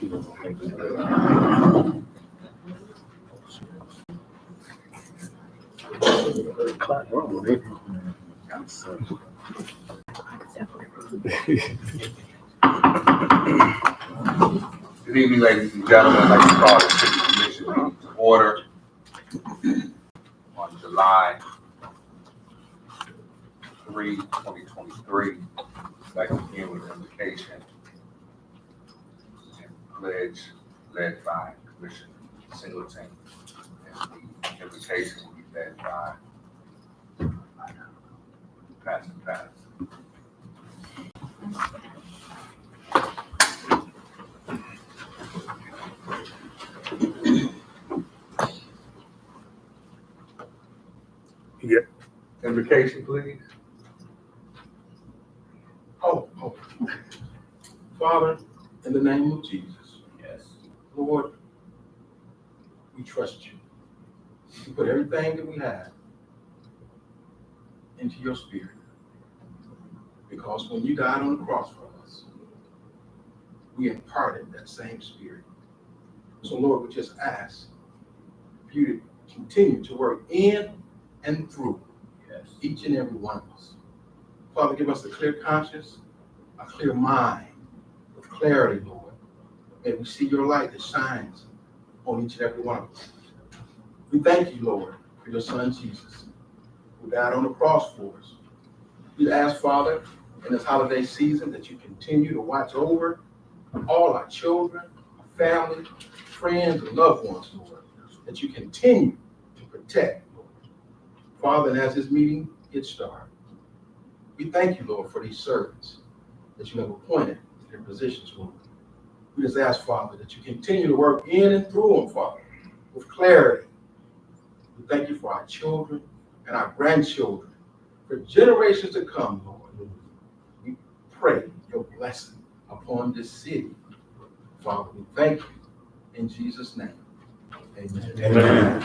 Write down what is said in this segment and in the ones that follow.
Good evening, ladies and gentlemen. I'd like to call the City Commission meeting to order on July 3, 2023. I'd like to begin with an invocation and pledge led by Commissioner Singleton. And the invocation will be led by Pastor Patterson. Yep. Invocation, please. Oh. Father, in the name of Jesus. Yes. Lord, we trust you. We put everything that we have into your spirit. Because when you died on the cross for us, we imparted that same spirit. So Lord, we just ask for you to continue to work in and through each and every one of us. Father, give us a clear conscience, a clear mind, with clarity, Lord. May we see your light that shines on each and every one of us. We thank you, Lord, for your son Jesus, who died on the cross for us. We ask, Father, in this holiday season that you continue to watch over all our children, our family, friends, and loved ones, Lord, that you continue to protect, Lord. Father, and as this meeting gets started, we thank you, Lord, for these servants that you have appointed in their positions, Lord. We just ask, Father, that you continue to work in and through them, Father, with clarity. We thank you for our children and our grandchildren, for generations to come, Lord. We pray your blessing upon this city. Father, we thank you in Jesus' name. Amen. Amen.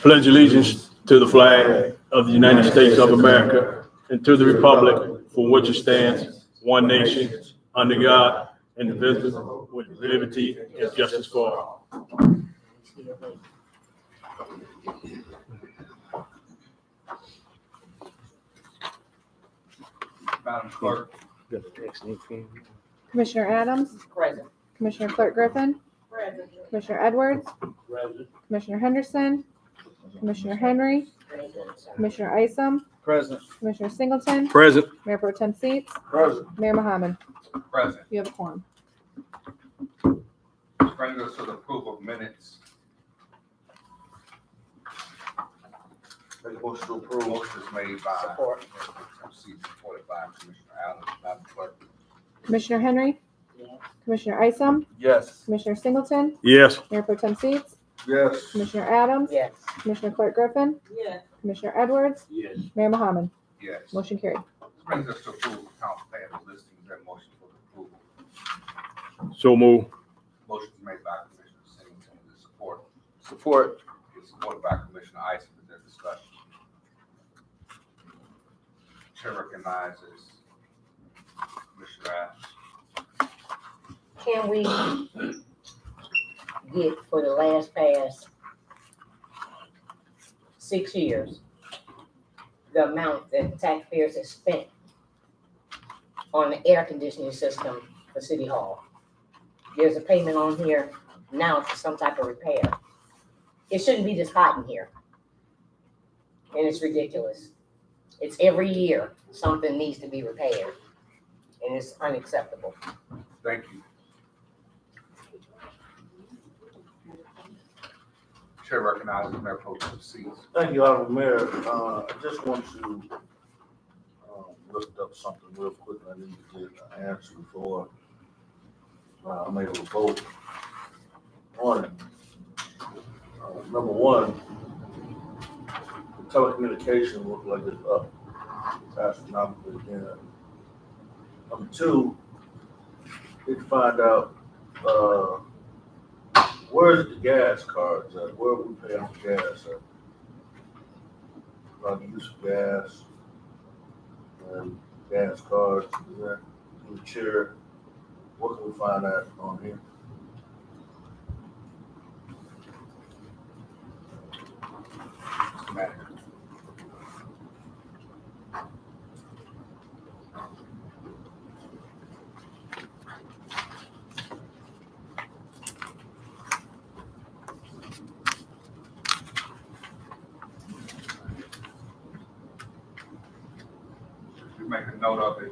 Pledge allegiance to the flag of the United States of America and to the republic for which it stands, one nation, under God, indivisible, with liberty and justice for all. Madam Clerk. Commissioner Adams? Present. Commissioner Clerk Griffin? Present. Commissioner Edwards? Commissioner Henderson? Commissioner Henry? Commissioner Isom? Present. Commissioner Singleton? Present. Mayor Pro Tem Seats? Present. Mayor Mohammed? Present. You have a quorum. Brings us to the approval of minutes. Motion to approve. Motion is made by Support. supported by Commissioner Allen. Madam Clerk. Commissioner Henry? Yes. Commissioner Isom? Yes. Commissioner Singleton? Yes. Mayor Pro Tem Seats? Yes. Commissioner Adams? Yes. Commissioner Clerk Griffin? Yes. Commissioner Edwards? Yes. Mayor Mohammed? Yes. Motion carried. This brings us to approval of council payable listings. That motion for approval. So move. Motion is made by Commissioner Singleton. Is there support? Support. It's supported by Commissioner Isom. Is there discussion? Chair recognizes Commissioner Adams. Can we get for the past 6 years, the amount that taxpayers have spent on the air conditioning system for City Hall? There's a payment on here now for some type of repair. It shouldn't be this hot in here. And it's ridiculous. It's every year something needs to be repaired, and it's unacceptable. Thank you. Chair recognizes Mayor Pro Tem Seats. Thank you, Honorable Mayor. I just want to lift up something real quick. I need to get an answer before I'm able to vote on it. Number one, the telecommunication look like it's up astronomically again. Number two, need to find out where's the gas cards at? Where are we paying for gas at? Like use of gas and gas cards, is that in the chair? What can we find out on here? Manager. You make a note of it.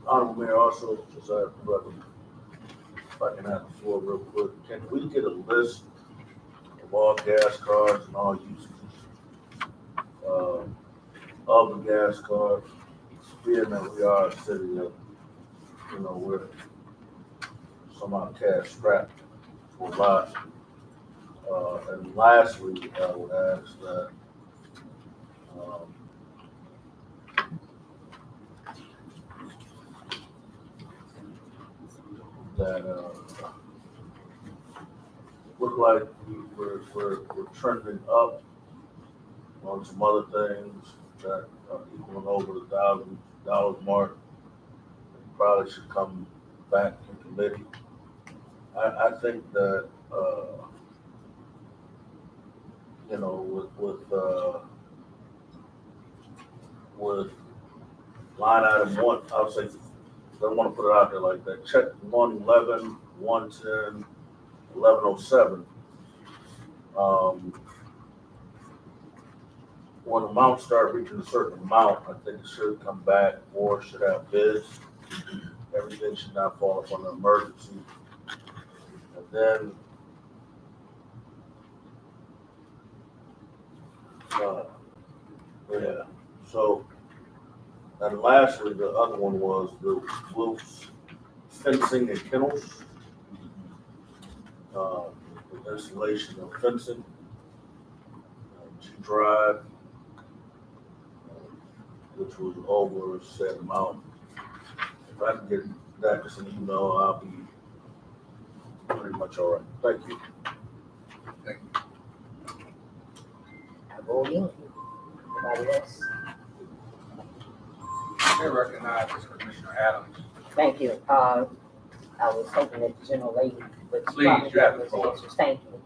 Honorable Mayor, also, as I, brother, if I can have the floor real quick, can we get a list of all gas cards and all usages? Of the gas cards, being that we are a city of, we're somehow cash strapped for a lot. And lastly, I would ask that, look like we're trending up on some other things that are equaling over the $1,000 mark. Probably should come back in committee. I think that, with line item one, I would say, I don't want to put it out there like that. Check 111, 110, 1107. When amounts start reaching a certain amount, I think it should come back or should have bids. Everything should not fall upon an emergency. And then, yeah, so, and lastly, the other one was the Wilkes fencing and kennels. The installation of fencing, G Drive, which was over a set amount. If I can get that as an email, I'll be pretty much all right. Thank you. Thank you. Voting. Anybody else? I recognize Commissioner Adams. Thank you. I was hoping that the general lady would. Please, you have the floor. Thank you.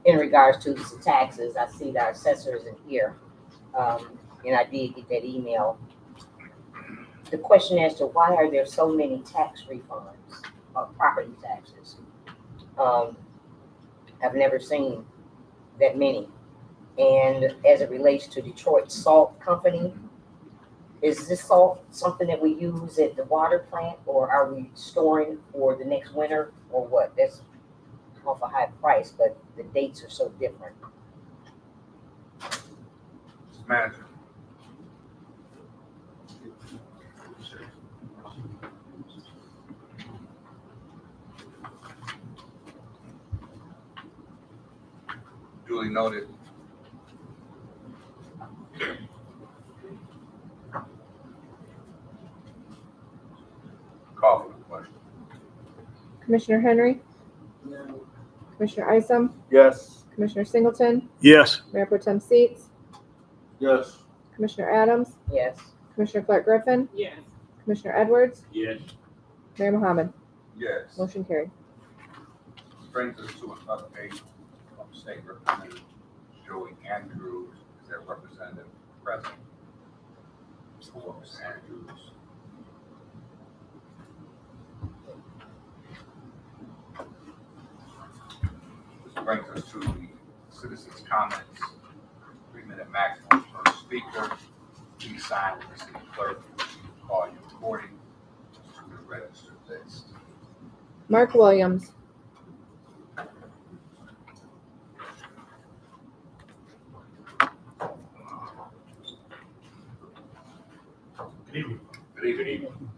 In regards to the taxes, I see that our assessor isn't here. And I did get that email. The question as to why are there so many tax refunds of property taxes? I've never seen that many. And as it relates to Detroit Salt Company, is this salt something that we use at the water plant, or are we storing for the next winter, or what? That's off a high price, but the dates are so different. Mr. Manager. Duly noted. Call for the question. Commissioner Henry, Commissioner Isom, Yes. Commissioner Singleton, Yes. Mayor Pro Tem Seats, Yes. Commissioner Adams, Yes. Commissioner Clark Griffin, Yes. Commissioner Edwards, Yes. Mayor Mohammed. Yes. Motion carried. This brings us to an update from State Representative Joey Andrews. Is there a representative present for Ms. Andrews? This brings us to the citizens' comments. 3-minute maximum per speaker. Please sign with the city clerk. Call your recording to the registered list. Mark Williams, Good evening. Good evening.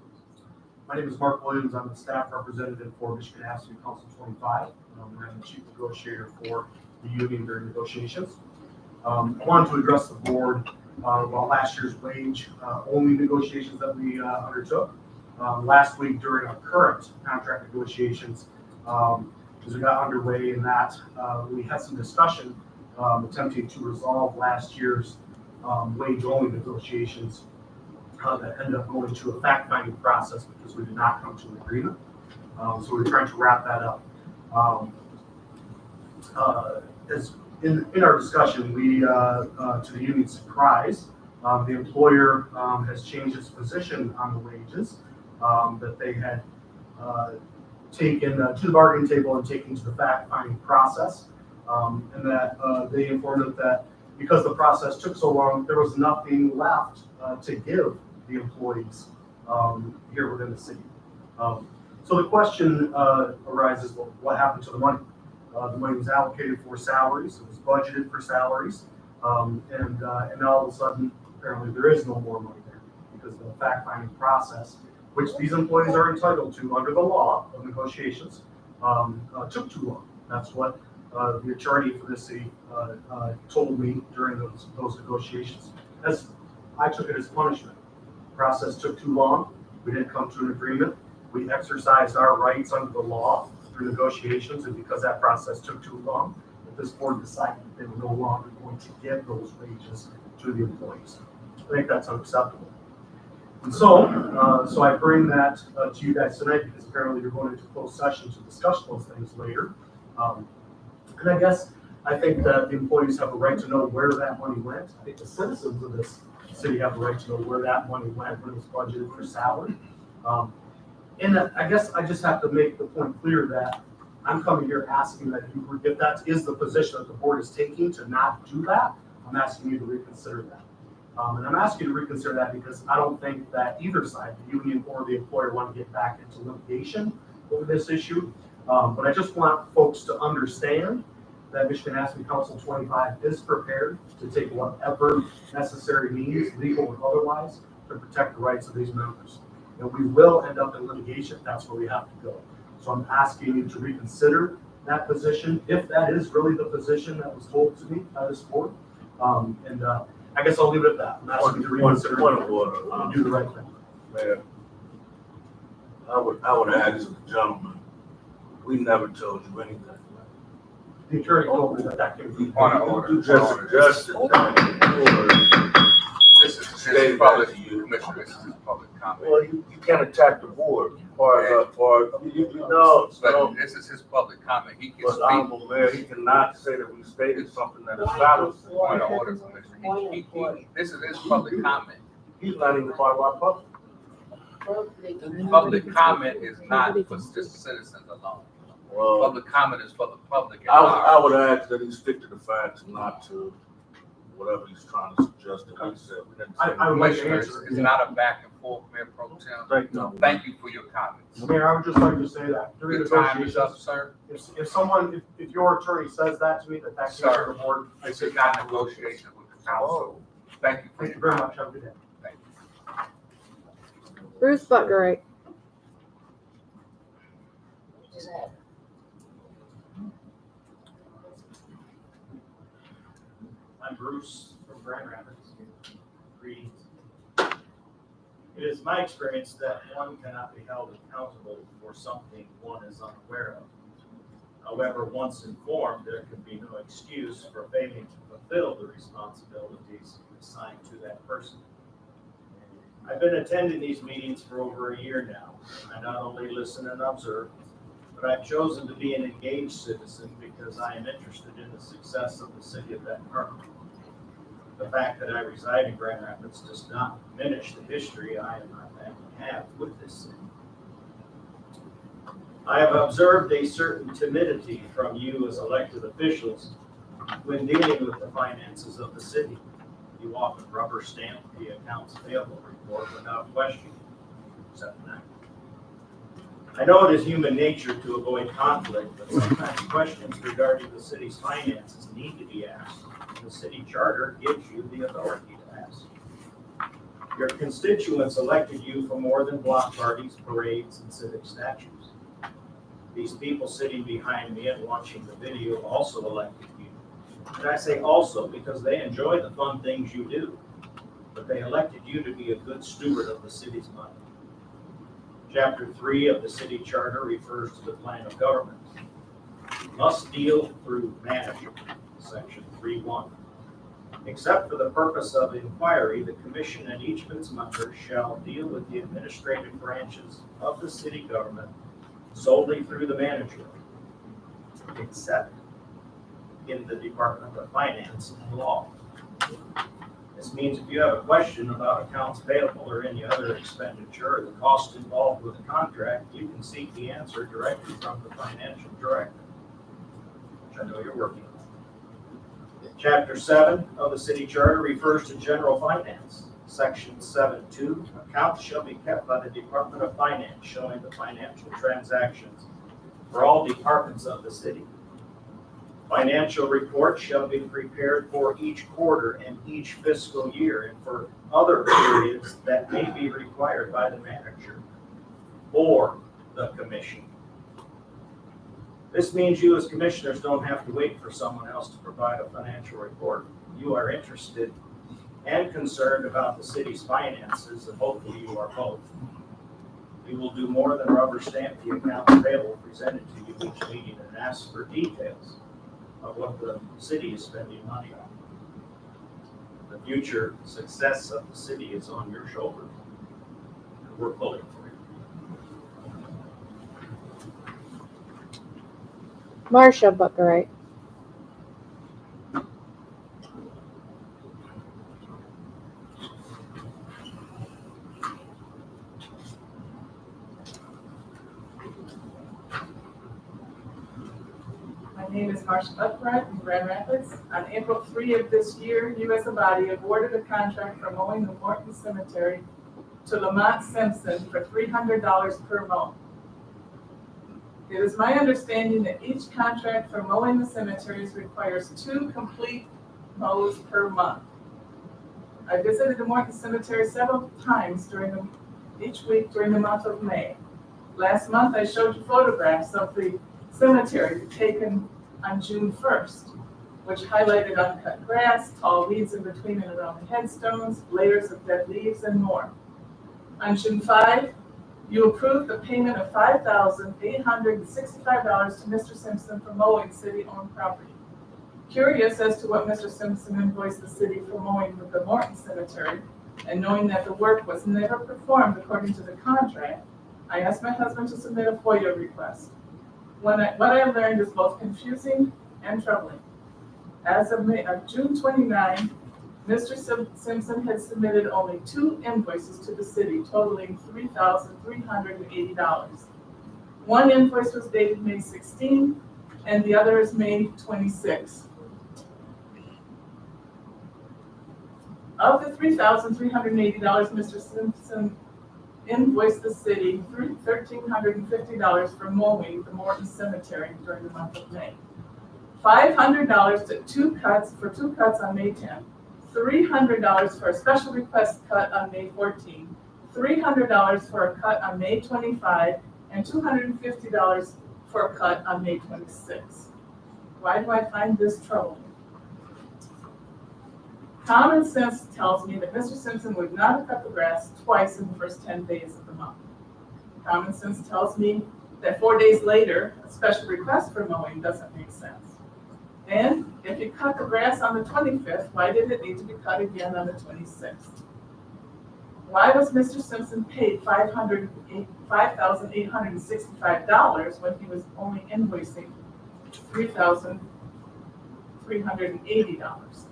My name is Mark Williams. I'm the staff representative for Michigan Avenue Council 25. I'm the chief negotiator for the union during negotiations. I wanted to address the board about last year's wage only negotiations that we undertook. Last week during our current contract negotiations, as we got underway in that, we had some discussion attempting to resolve last year's wage only negotiations that ended up going to a fact-finding process because we did not come to an agreement. So we're trying to wrap that up. as in our discussion, we, to the union's surprise, the employer has changed its position on the wages that they had taken to the bargaining table and taken to the fact-finding process. And that they informed us that because the process took so long, there was nothing left to give the employees here within the city. So the question arises, well, what happened to the money? The money was allocated for salaries, it was budgeted for salaries, and all of a sudden, apparently there is no more money there because the fact-finding process, which these employees are entitled to under the law of negotiations, took too long. That's what the attorney for the city told me during those negotiations. As I took it as punishment. The process took too long. We didn't come to an agreement. We exercised our rights under the law through negotiations, and because that process took too long, this board decided that they were no longer going to give those wages to the employees. I think that's unacceptable. And so I bring that to you guys tonight because apparently you're going into closed session to discuss those things later. And I think that the employees have a right to know where that money went. I think the citizens of this city have a right to know where that money went when it was budgeted for salary. And I guess I just have to make the point clear that I'm coming here asking that you, if that is the position that the board is taking to not do that, I'm asking you to reconsider that. And I'm asking you to reconsider that because I don't think that either side, the union or the employer, want to get back into litigation over this issue. But I just want folks to understand that Michigan ASME Council 25 is prepared to take whatever necessary means, legal or otherwise, to protect the rights of these members. And we will end up in litigation if that's where we have to go. So I'm asking you to reconsider that position, if that is really the position that was told to me by this board. I guess I'll leave it at that. I'm asking you to reconsider and do the right thing. Mayor, I would ask the gentleman, we never told you anything. The attorney told me that came from. Point of order. You just suggested that This is his public, Commissioner, this is his public comment. well, you can't attack the board. No, But this is his public comment. He can but speak. Honorable Mayor, he cannot say that we stated something that is valid. Point of order, Commissioner. This is his public comment. He's not even part of our public. Public comment is not for just citizens alone. Well, Public comment is for the public at I large. would ask that he stick to the facts and not to whatever he's trying to suggest that he said. We didn't say I would like to Commissioner, answer. it's not a back and forth, Mayor Pro Tem. Thank you for your comments. Mayor, I would just like to say that during Your time is up, negotiations, sir. if your attorney says that to me, that came Sir, from the board, I This say, is not negotiation with the council. Thank you for thank you your very comments. much, have a good day. Thank you. Bruce Butgerite. I'm Bruce from Grand Rapids. Greetings. It is my experience that one cannot be held accountable for something one is unaware of. However, once informed, there can be no excuse for failing to fulfill the responsibilities assigned to that person. I've been attending these meetings for over a year now. I not only listen and observe, but I've chosen to be an engaged citizen because I am interested in the success of the city of Benton Harbor. The fact that I reside in Grand Rapids does not diminish the history I and my family have with this city. I have observed a certain timidity from you as elected officials when dealing with the finances of the city. You often rubber stamp the accounts payable report without question, except now. I know it is human nature to avoid conflict, but sometimes questions regarding the city's finances need to be asked. The city charter gives you the authority to ask. Your constituents elected you for more than block parties, parades, and civic statues. These people sitting behind me and watching the video also elected you. And I say also because they enjoy the fun things you do, but they elected you to be a good steward of the city's money. Chapter 3 of the city charter refers to the plan of government. You must deal through management, section 3.1. Except for the purpose of inquiry, the commission and each of its members shall deal with the administrative branches of the city government solely through the manager, except in the Department of Finance and Law. This means if you have a question about accounts payable or any other expenditure or the cost involved with a contract, you can seek the answer directly from the financial director, which I know you're working on. Chapter 7 of the city charter refers to general finance. Section 7.2, accounts shall be kept by the Department of Finance showing the financial transactions for all departments of the city. Financial reports shall be prepared for each quarter and each fiscal year and for other periods that may be required by the manager or the commission. This means you as commissioners don't have to wait for someone else to provide a financial report. You are interested and concerned about the city's finances, and hopefully you are both. We will do more than rubber stamp the accounts payable presented to you each meeting and ask for details of what the city is spending money on. The future success of the city is on your shoulders. We're pulling for you. Marcia Buckerite. My name is Marcia Buckrut in Grand Rapids. On April 3 of this year, you as a body awarded a contract for mowing the Morton Cemetery to Lamont Simpson for $300 per mow. It is my understanding that each contract for mowing the cemeteries requires 2 complete mows per month. I visited the Morton Cemetery several times each week during the month of May. Last month, I showed you photographs of the cemetery taken on June 1st, which highlighted uncut grass, tall weeds in between and around the headstones, layers of dead leaves, and more. On June 5, you approved the payment of $5,865 to Mr. Simpson for mowing city-owned property. Curious as to what Mr. Simpson invoiced the city for mowing the Morton Cemetery, and knowing that the work was never performed according to the contract, I asked my husband to submit a FOIA request. What I learned is both confusing and troubling. As of June 29, Mr. Simpson had submitted only 2 invoices to the city totaling $3,380. One invoice was dated May 16, and the other is May 26. Of the $3,380, Mr. Simpson invoiced the city $1,350 for mowing the Morton Cemetery during the month of May. $500 to 2 cuts on May 10th, $300 for a special request cut on May 14th, $300 for a cut on May 25, and $250 for a cut on May 26. Why do I find this troubling? Common sense tells me that Mr. Simpson would not have cut the grass twice in the first 10 days of the month. Common sense tells me that 4 days later, a special request for mowing doesn't make sense. And if you cut the grass on the 25th, why did it need to be cut again on the 26th? Why was Mr. Simpson paid $5,865 when he was only invoicing $3,380?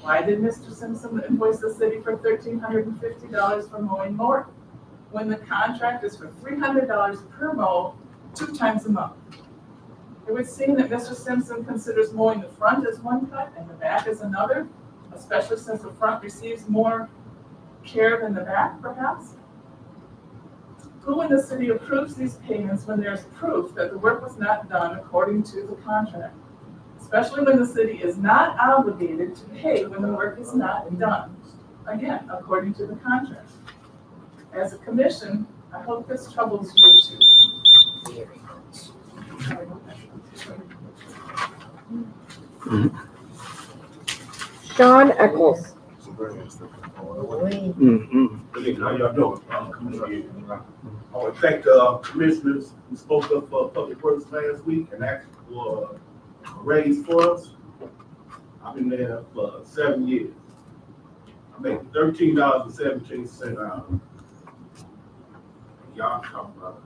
Why did Mr. Simpson invoice the city for $1,350 for mowing Morton when the contract is for $300 per mow 2 times a month? It would seem that Mr. Simpson considers mowing the front as one cut and the back as another, especially since the front receives more care than the back, perhaps. Who in the city approves these payments when there's proof that the work was not done according to the contract? Especially when the city is not obligated to pay when the work is not done, again, according to the contract. As a commission, I hope this troubles you too. Very much. Sean Eccles. How y'all doing? I want to thank the commissioners who spoke up for Public Works last week and asked for a raise for us. I've been there for 7 years. I make $13.17 an hour. Y'all talking about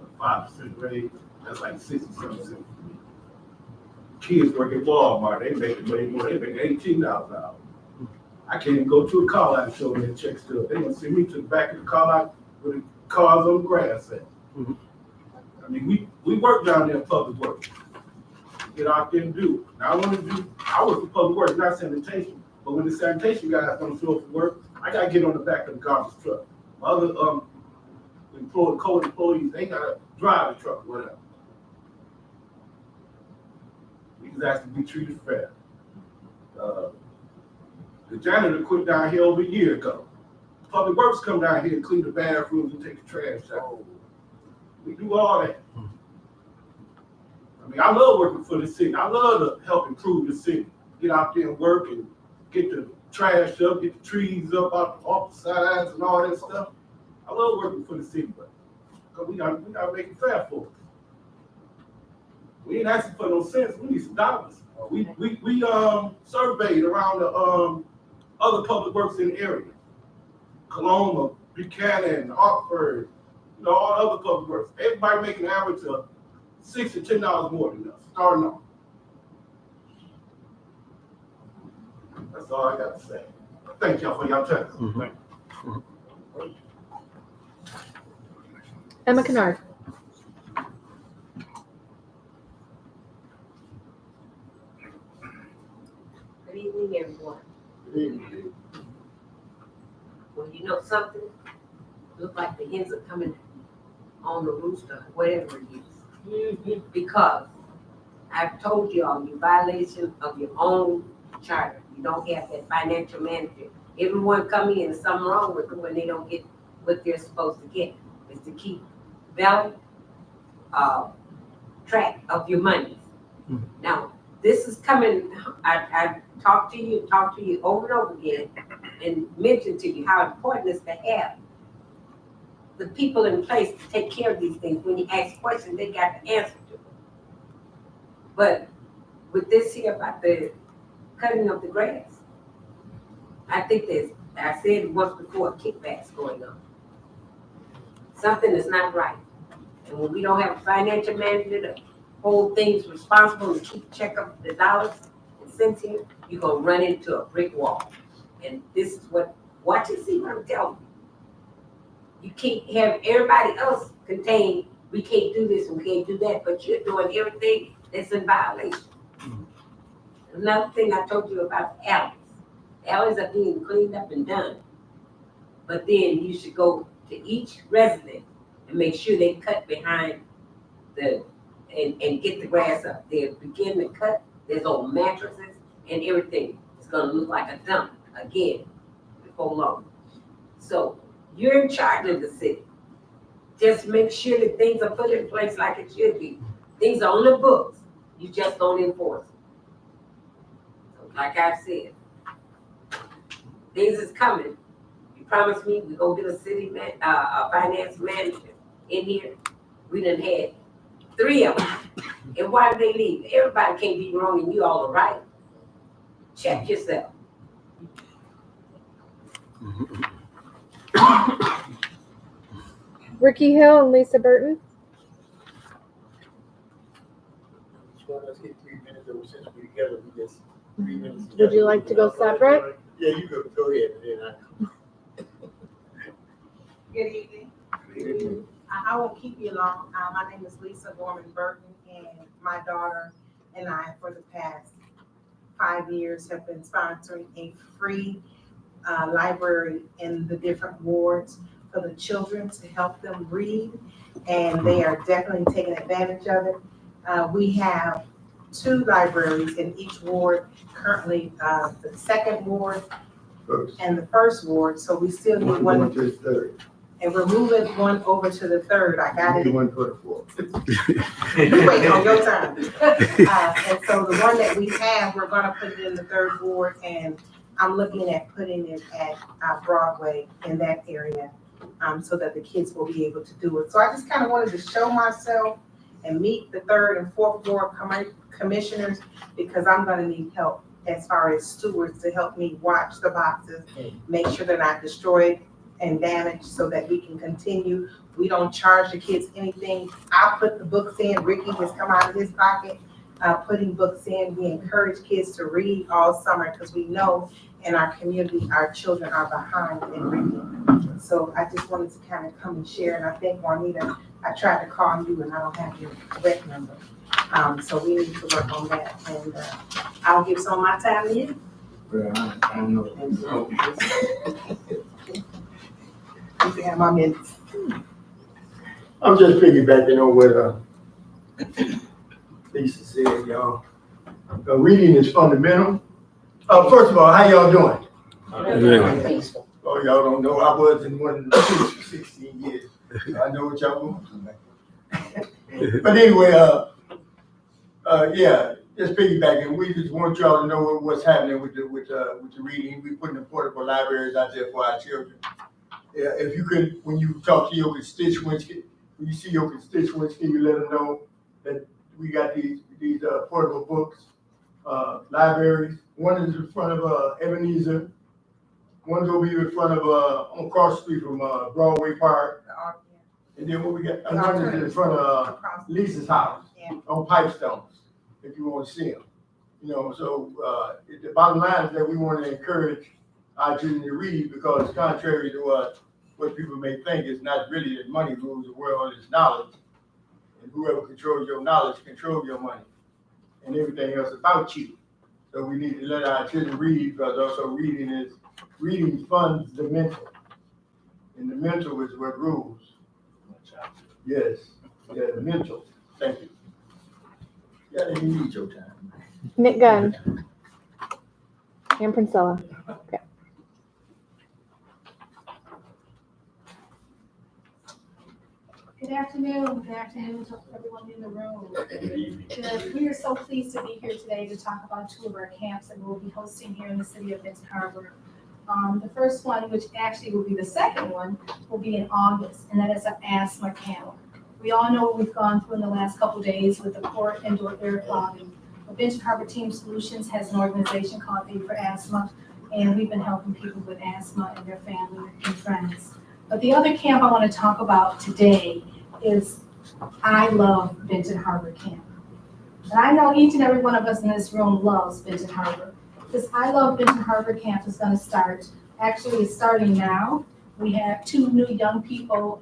a 5% raise, that's like 67 cents for me. Kids work at Walmart, they make way more, they make $18 an hour. I can't even go to a car lot and show them that check stub. They gonna send me to the back of the car lot with the cars on the grass at. Mhm. I mean, we work down there in public works. Get out there and do it. Now, I work for public works, not sanitation. But when the sanitation guys don't show up for work, I gotta get on the back of the garbage truck. My other, co-employees, they gotta drive the truck, whatever. We just ask to be treated fair. The janitor quit down here over a year ago. Public Works come down here and clean the bathrooms and take the trash out. We do all that. I mean, I love working for the city. I love to help improve the city. Get out there and work and get the trash up, get the trees up off the sides and all that stuff. I love working for the city, but we gotta make it fair for us. We ain't asking for no cents. We need some dollars. We surveyed around the other public works in the area. Coloma, Buchanan, Hartford, all the other public works. Everybody making an average of $6 to $10 more than us, starting off. That's all I got to say. Thank y'all for your time. Mhm. Emma Kennard. Good evening, everyone. Well, you know something? Look like the hens are coming on the rooster, whatever it is. Because I've told y'all, you violation of your own charter. You don't have that financial manager. Everyone come in, and something wrong with them when they don't get what they're supposed to get. Is to keep valid track of your money. Now, this is coming, I talked to you over and over again and mentioned to you how important it is to have the people in place to take care of these things. When you ask questions, they got the answer to them. But with this here about the cutting of the grass, I think I said it once before, kickbacks going on. Something is not right. And when we don't have a financial manager to hold things responsible and keep check of the dollars and cents here, you're gonna run into a brick wall. And this is watch and see what I'm telling you. You can't have everybody else contain, we can't do this and we can't do that, but you're doing everything that's in violation. Another thing I told you about the alleys. The alleys are being cleaned up and done. But then you should go to each resident and make sure they cut behind and get the grass up. They begin to cut, there's old mattresses and everything. It's gonna look like a dump again before long. So you're in charge of the city. Just make sure that things are put in place like it should be. Things are on the books, you just don't enforce them. So like I said, things is coming. You promised me we go get a finance manager in here. We done had 3 of them. And why did they leave? Everybody can't be wrong and you all are right. Check yourself. Ricky Hill and Lisa Burton. Let's get 3 minutes, or since we're together, we just 3 minutes. Would you like to go separate? Yeah, you go ahead, and then Good evening. I won't keep you long. My name is Lisa Gorman Burton, and my daughter and I, for the past 5 years, have been sponsoring a free library in the different wards for the children to help them read, and they are definitely taking advantage of it. We have 2 libraries in each ward, currently the 2nd ward and the 1st ward, so we still need one. to the third. And we're moving one over to the 3rd. I got it. One for the fourth. You wait on your turn. And so the one that we have, we're gonna put it in the 3rd ward, and I'm looking at putting it at Broadway in that area, so that the kids will be able to do it. So I just kind of wanted to show myself and meet the 3rd and 4th ward commissioners, because I'm gonna need help as far as stewards to help me watch the boxes, make sure they're not destroyed and damaged, so that we can continue. We don't charge the kids anything. I put the books in, Ricky has come out of his pocket. putting books in. We encourage kids to read all summer because we know in our community, our children are behind in reading. So I just wanted to kind of come and share, and I think, Juanita, I tried to call you and I don't have your rec number. So we need to work on that, and I'll give some of my time to you. Well, I don't know. You can have my minutes. I'm just piggybacking on what Lisa said, y'all. Reading is fundamental. First of all, how y'all doing? Peaceful. Oh, y'all don't know, I was in one of the schools for 16 years. So I know what y'all going through, man. But anyway, yeah, just piggybacking. We just want y'all to know what's happening with the reading. We putting the portable libraries out there for our children. Yeah, if you could, when you talk to your constituents, when you see your constituents, can you let them know that we got these portable books, libraries. One is in front of Ebenezer. One's over here in front of on across the street from Broadway Park. And then what we got? One is in front of Lisa's house on Pipestones. If you want to see them, you know. So the bottom line is that we want to encourage our children to read, because contrary to what people may think, it's not really that money rules the world, it's knowledge. And whoever controls your knowledge controls your money and everything else about you. So we need to let our children read, because also reading funds the mental. And the mental is what rules. Yes, yeah, the mental. Thank you. Yeah, you need your time. Nick Gunn. And Princella. Okay. Good afternoon to everyone in the room. We are so pleased to be here today to talk about two of our camps that we'll be hosting here in the city of Benton Harbor. The first one, which actually will be the second one, will be in August, and that is an asthma camp. We all know what we've gone through in the last couple of days with the poor indoor air quality. But Benton Harbor Team Solutions has an organization called Aid for Asthma, and we've been helping people with asthma and their family and friends. But the other camp I want to talk about today is I Love Benton Harbor Camp. And I know each and every one of us in this room loves Benton Harbor. This I Love Benton Harbor Camp is going to start, actually it's starting now. We have 2 new young people,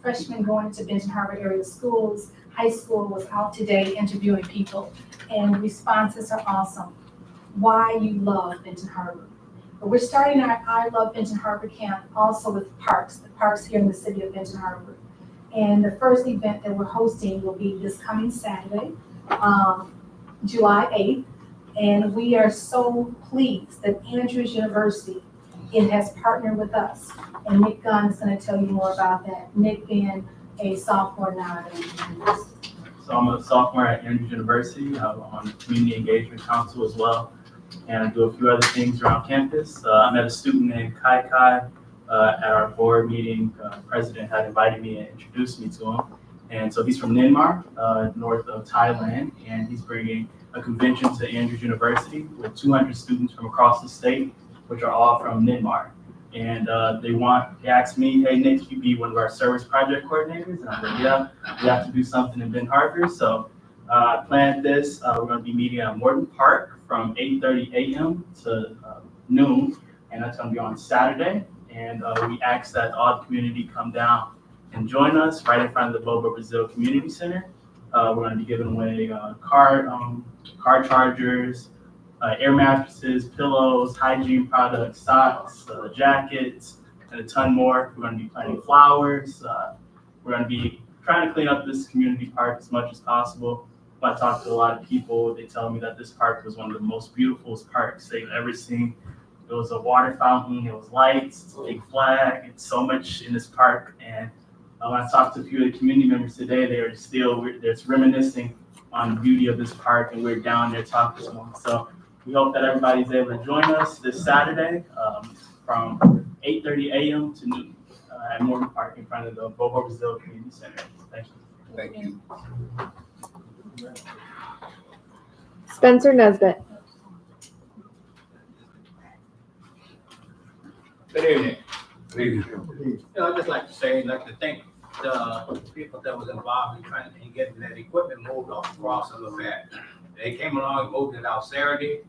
freshmen going into Benton Harbor area schools. High school was out today interviewing people, and responses are awesome. Why you love Benton Harbor. But we're starting our I Love Benton Harbor Camp also with parks, the parks here in the city of Benton Harbor. And the first event that we're hosting will be this coming Saturday, July 8th. And we are so pleased that Andrews University, it has partnered with us. And Nick Gunn is going to tell you more about that. Nick being a sophomore now at Andrews University. So I'm a sophomore at Andrews University. I'm on the Community Engagement Council as well. And I do a few other things around campus. I met a student named Kai Kai at our board meeting. The president had invited me and introduced me to him. And so he's from Myanmar, north of Thailand, and he's bringing a convention to Andrews University with 200 students from across the state, which are all from Myanmar. And they asked me, hey, Nick, can you be one of our service project coordinators? And I'm like, yeah, we have to do something in Benton Harbor. So I planned this. We're going to be meeting at Morton Park from 8:30 a.m. to noon, and that's going to be on Saturday. And we asked that all the community come down and join us right in front of the Bobo Brazil Community Center. We're going to be giving away car chargers, air mattresses, pillows, hygiene products, socks, jackets, and a ton more. We're going to be planting flowers. We're going to be trying to clean up this community park as much as possible. When I talk to a lot of people, they tell me that this park was one of the most beautiful parks they've ever seen. There was a water fountain, it was lights, it's a big flag, it's so much in this park. And when I talked to a few of the community members today, they're reminiscing on the beauty of this park, and we're down there talking to them. So we hope that everybody's able to join us this Saturday from 8:30 a.m. to noon at Morton Park in front of the Bobo Brazil Community Center. Thank you. Thank you. Spencer Nesbitt. Good evening. I'd just like to say, I'd like to thank the people that was involved in getting that equipment moved off across of the back. They came along and moved it out Saturday.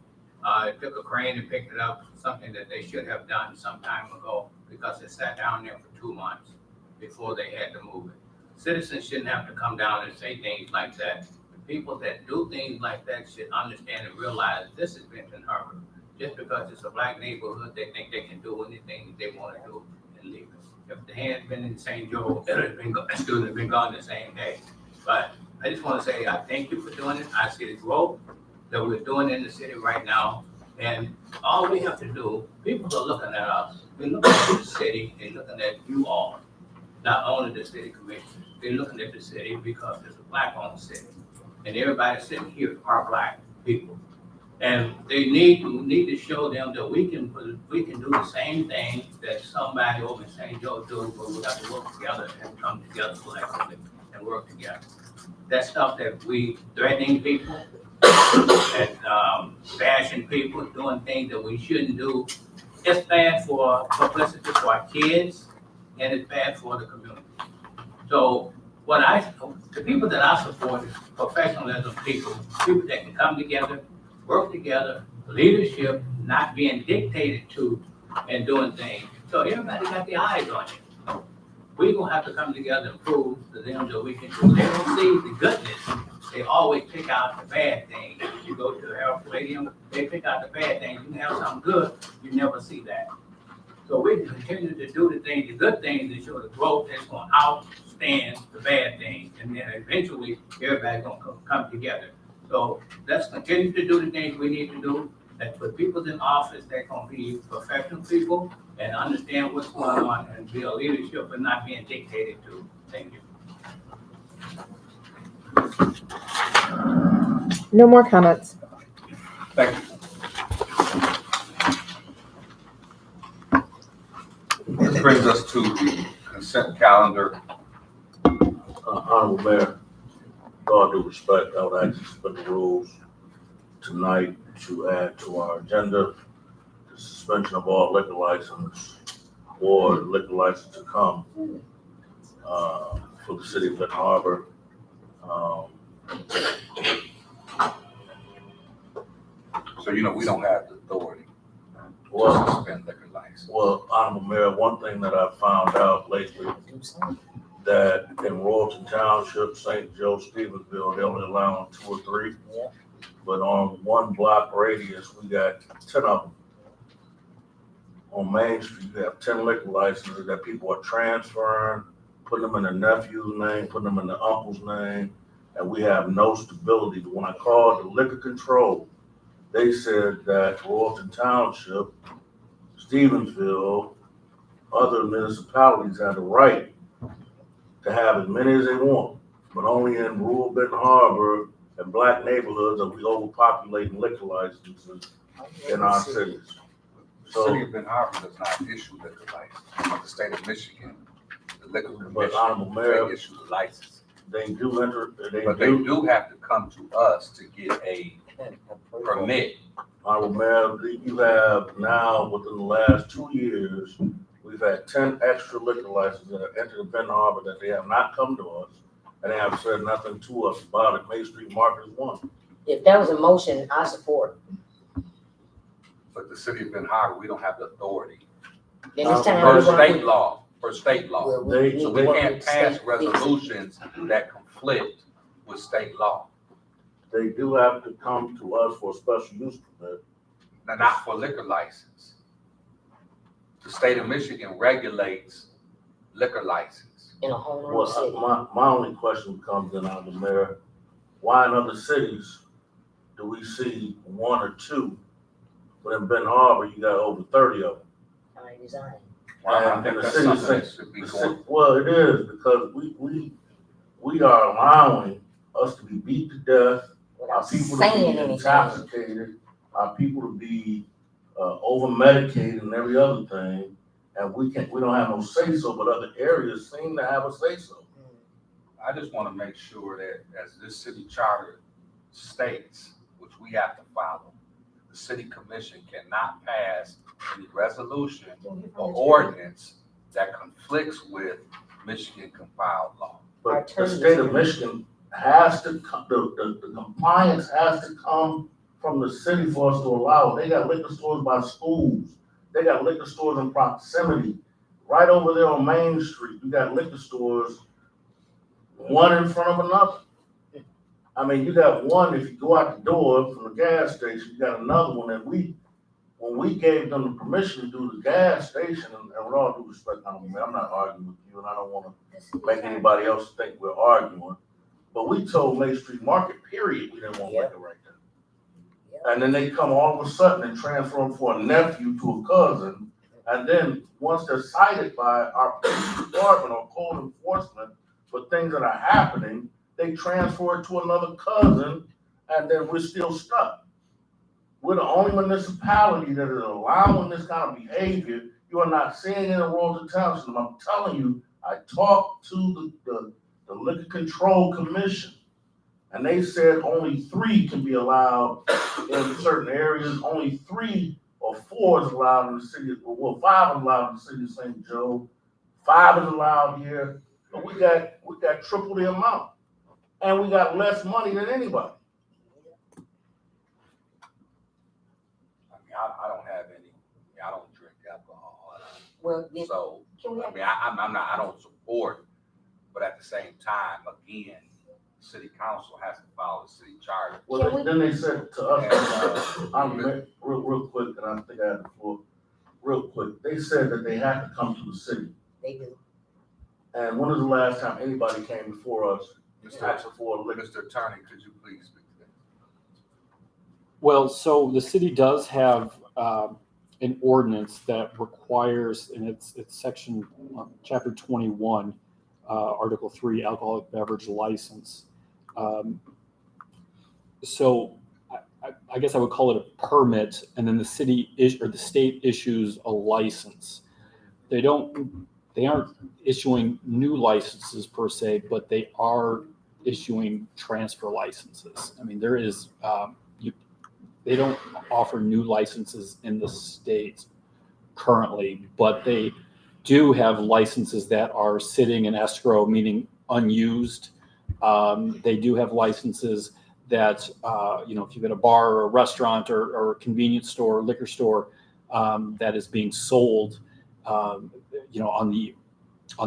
It took a crane and picked it up, something that they should have done some time ago because it sat down there for 2 months before they had to move it. Citizens shouldn't have to come down and say things like that. The people that do things like that should understand and realize this is Benton Harbor. Just because it's a black neighborhood, they think they can do anything that they want to do and leave it. If the had been in St. Joe, it would have been gone the same day. But I just want to say, I thank you for doing it. I see the growth that we're doing in the city right now. And all we have to do, people are looking at us. We're looking at the city and looking at you all, not only the city commission. They're looking at the city because it's a black-owned city. And everybody sitting here are black people. And they need to show them that we can do the same thing that somebody over in St. Joe doing, but we have to work together and come together collectively and work together. That stuff that we threatening people, and bashing people, doing things that we shouldn't do, it's bad for publicity for our kids, and it's bad for the community. So the people that I support is professionalism people that can come together, work together, leadership, not being dictated to and doing things. So everybody got their eyes on you. We're gonna have to come together and prove to them that we can do. They don't see the goodness. They always pick out the bad things. You go to the Air Palladium, they pick out the bad things. You can have something good, you never see that. So we can continue to do the things, the good things that show the growth that's gonna outstand the bad things. And then eventually, everybody's gonna come together. So let's continue to do the things we need to do. Let's put people in office that gonna be professional people and understand what's going on and be a leadership and not being dictated to. Thank you. No more comments. Thank you. This brings us to the consent calendar. Honorable Mayor, with all due respect, I would like to suspend the rules tonight to add to our agenda the suspension of all liquor license or liquor license to come for the city of Benton Harbor. So, we don't have the authority to Well, suspend liquor license. Well, Honorable Mayor, one thing that I found out lately, that in Royalton Township, St. Joe, Stevensville, they only allow 2 or 3. Yeah. But on 1 block radius, we got 10 of them. On Main Street, you have 10 liquor licenses that people are transferring, putting them in their nephew's name, putting them in their uncle's name, and we have no stability. When I called the liquor control, they said that Royalton Township, Stevensville, other municipalities have the right to have as many as they want, but only in rural Benton Harbor and black neighborhoods are we overpopulating liquor licenses in our cities. The So, city of Benton Harbor does not issue liquor license. But the state of Michigan, the liquor but Honorable commission, Mayor, they issue the license. they do enter, But they do have to come to us to get a permit. Honorable Mayor, you have now, within the last 2 years, we've had 10 extra liquor licenses that have entered Benton Harbor that they have not come to us, and they have said nothing to us about it. Main Street Market is one. If that was a motion, I support. But the city of Benton Harbor, we don't have the authority. Then it's time For we want- state law. Well, They- So we can't pass resolutions that conflict with state law. They do have to come to us for a special use permit. Now, not for liquor license. The state of Michigan regulates liquor license. in a home run Well, city. my only question comes in, Honorable Mayor, why in other cities do we see 1 or 2? But in Benton Harbor, you got over 30 of them. I design. Well, I And think the that's city something that says- should be the going. ci- Well, it is, because we are allowing us to be beat to death, our Without people to saying be anything. intoxicated, our people to be over medicated and every other thing, and we don't have no say so, but other areas seem to have a say so. I just want to make sure that as this city charter states, which we have to follow, the city commission cannot pass any resolution or ordinance that conflicts with Michigan compiled law. But the state of Michigan has to, the compliance has to come from the city for us to allow it. They got liquor stores by schools. They got liquor stores in proximity. Right over there on Main Street, you got liquor stores, one in front of another. I mean, you got one, if you go out the door from the gas station, you got another one that when we gave them the permission to do the gas station, and with all due respect, I'm not arguing with you, and I don't wanna make anybody else think we're arguing, but we told Main Street Market, period, we didn't want liquor right there. And then they come all of a sudden and transfer them for a nephew to a cousin, and then once they're cited by our police department or code enforcement for things that are happening, they transfer it to another cousin, and then we're still stuck. We're the only municipality that is allowing this kind of behavior. You are not seeing it in Royalton Township. I'm telling you, I talked to the Liquor Control Commission, and they said only 3 can be allowed in certain areas. Only 3 or 4 is allowed in the city. Well, 5 is allowed in the city of St. Joe. 5 is allowed here. But we got triple the amount, and we got less money than anybody. I don't have any, I don't drink alcohol. Well, So, can we I mean, I'm not, I don't support, but at the same time, again, city council has to follow the city charter. Well, then they said to us, real quick, and I think I had the floor, real quick, they said that they have to come to the city. They do. And when was the last time anybody came before us asking for a liquor? Mr. Attorney, could you please speak to that? Well, so the city does have an ordinance that requires, and it's section, chapter 21, article 3, alcoholic beverage license. So I guess I would call it a permit, and then the city or the state issues a license. They aren't issuing new licenses per se, but they are issuing transfer licenses. I mean, there is, they don't offer new licenses in the state currently, but they do have licenses that are sitting in escrow, meaning unused. They do have licenses that, if you've got a bar or a restaurant or a convenience store, liquor store, that is being sold, on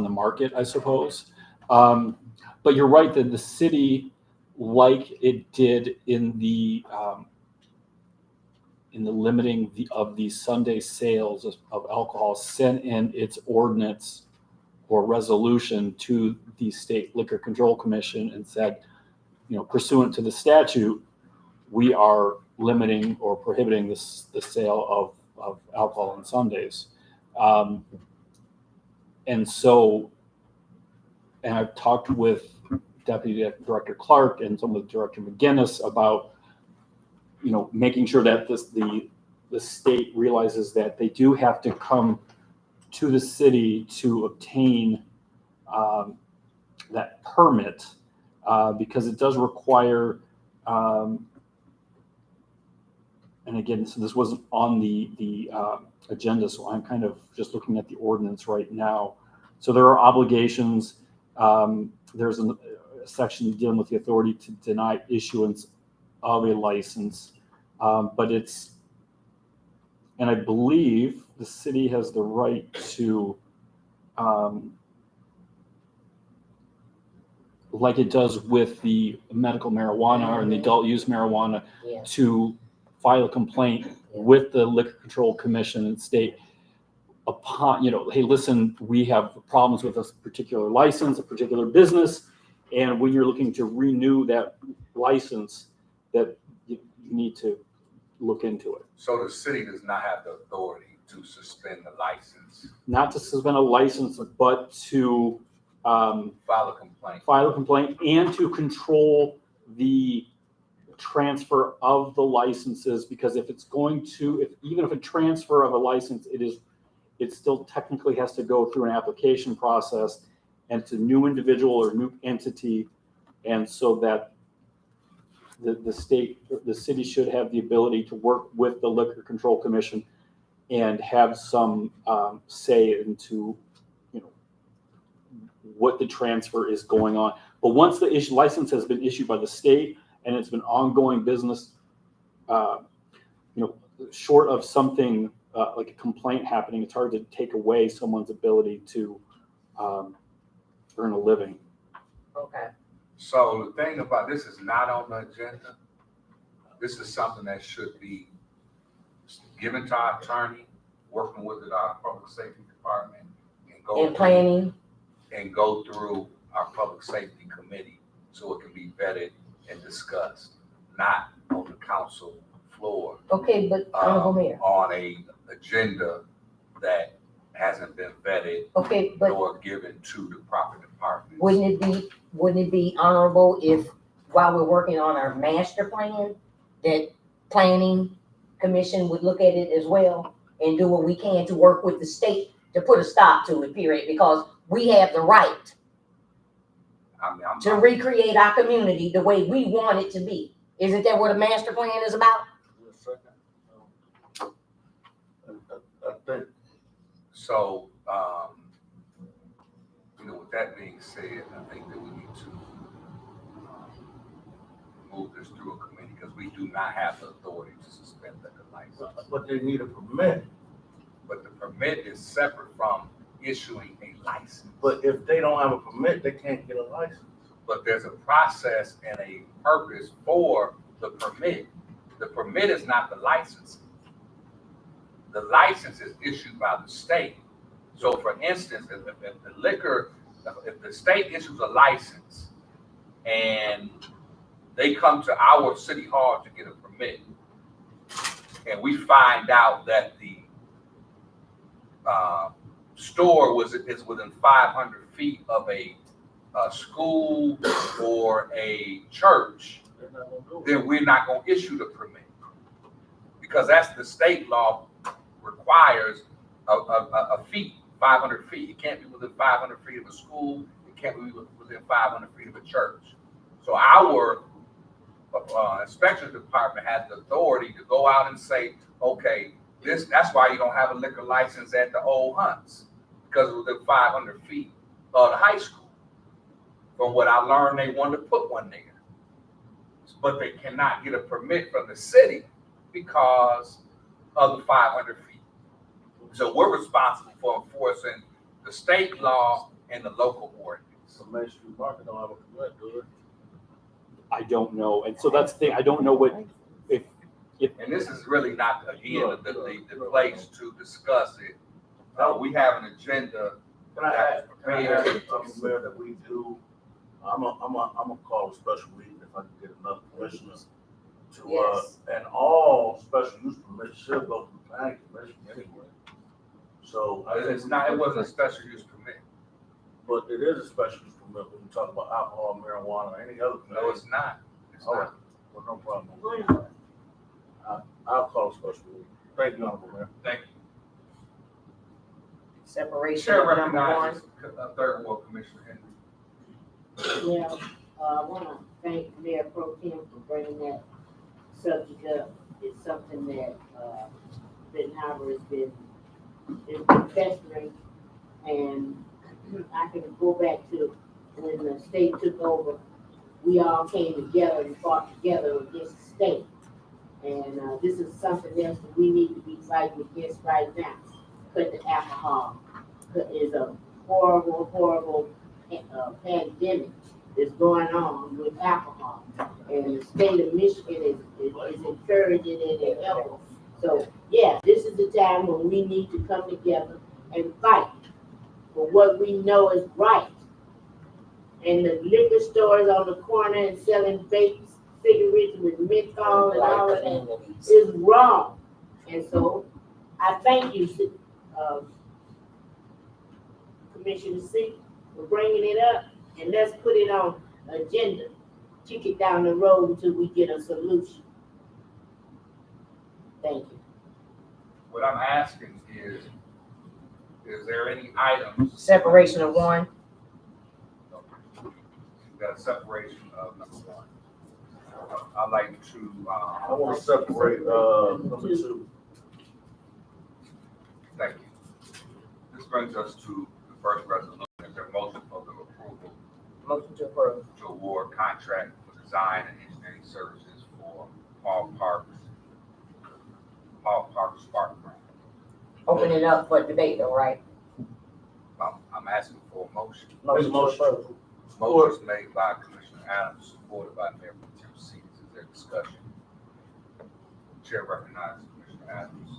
the market, I suppose. But you're right that the city, like it did in the limiting of the Sunday sales of alcohol, sent in its ordinance or resolution to the State Liquor Control Commission and said, pursuant to the statute, we are limiting or prohibiting the sale of alcohol on Sundays. And I've talked with Deputy Director Clark and some with Director McGinnis about, making sure that the state realizes that they do have to come to the city to obtain that permit, because it does require, and again, so this wasn't on the agenda, so I'm kind of just looking at the ordinance right now. So there are obligations. There's a section dealing with the authority to deny issuance of a license, but and I believe the city has the right to, like it does with the medical marijuana and the adult use marijuana, to file a complaint with the Liquor Control Commission and state upon, hey, listen, we have problems with a particular license, a particular business, and when you're looking to renew that license, that you need to look into it. So the city does not have the authority to suspend the license? Not to suspend a license, but to file a complaint and to control the transfer of the licenses, because if it's going to, even if a transfer of a license, it still technically has to go through an application process, and it's a new individual or new entity, and so that the city should have the ability to work with the Liquor Control Commission and have some say into what the transfer is going on. But once the license has been issued by the state and it's been ongoing business, short of something like a complaint happening, it's hard to take away someone's ability to earn a living. Okay. So the thing about this is not on the agenda. This is something that should be given to our attorney, working with our public safety department, And planning, and go through our public safety committee so it can be vetted and discussed, not on the council floor. okay, but Honorable Mayor, On a agenda that hasn't been vetted okay, but nor given to the proper department. wouldn't it be honorable if, while we're working on our master plan, that planning commission would look at it as well and do what we can to work with the state to put a stop to it, period, because we have the right to recreate our community the way we want it to be. Isn't that what a master plan is about? I think, So, with that being said, I think that we need to move this through a committee because we do not have the authority to suspend the license. but they need a permit. But the permit is separate from issuing a license. But if they don't have a permit, they can't get a license. But there's a process and a purpose for the permit. The permit is not the license. The license is issued by the state. So for instance, if the state issues a license and they come to our city hall to get a permit, and we find out that the store is within 500 feet of a school or a church, then we're not going to issue the permit because that's the state law requires a feet, 500 feet. It can't be within 500 feet of a school. It can't be within 500 feet of a church. So our inspection department has the authority to go out and say, okay, that's why you don't have a liquor license at the Old Hunts, because within 500 feet of the high school. From what I learned, they wanted to put one there. But they cannot get a permit from the city because of the 500 feet. So we're responsible for enforcing the state law and the local ordinance. So Main Street Market don't have a permit, do it? I don't know. And so that's the thing. I don't know what, if. And this is really not, again, the place to discuss it. We have an agenda. Can I add, Mayor, that we do, I'm gonna call a special meeting if I can get another commissioner to, Yes. and all special use permits should go to the planning commission anyway. So. It wasn't a special use permit. But it is a special use permit when you talk about alcohol, marijuana, or any other. No, it's not. It's All right, not. well, no problem. I'll call a special meeting. Thank you, Honorable Mayor. Thank you. Separation Chair of number one. recognizes Third Ward Commissioner Henry. Yeah, I want to thank Mayor Pro Tem for bringing that subject up. It's something that Benton Harbor has been festering, and I can go back to when the state took over. We all came together and fought together against the state, and this is something else that we need to be fighting against right now. But the alcohol is a horrible pandemic that's going on with alcohol. And the state of Michigan is encouraging it and helping. So, yeah, this is the time when we need to come together and fight for what we know is right. And the liquor stores on the corner and selling vapes, cigarettes with menthol and all of that is wrong. And so, I thank you, Commissioner C, for bringing it up, and let's put it on agenda. Kick it down the road until we get a solution. Thank you. What I'm asking is there any items? Separation of one. We've got a separation of number one. I'd like to, I want to separate, number two. Thank you. This brings us to the first resolution. Is there a motion for the approval Motion to approve. to award contract for design and engineering services for Paul Parks Spark Grant. Open it up for debate though, right? I'm asking for a motion. Motion to approve. Motion is made by Commissioner Adams, supported by Mayor Pro Tem Sears. Is there discussion? Chair recognizes Commissioner Adams.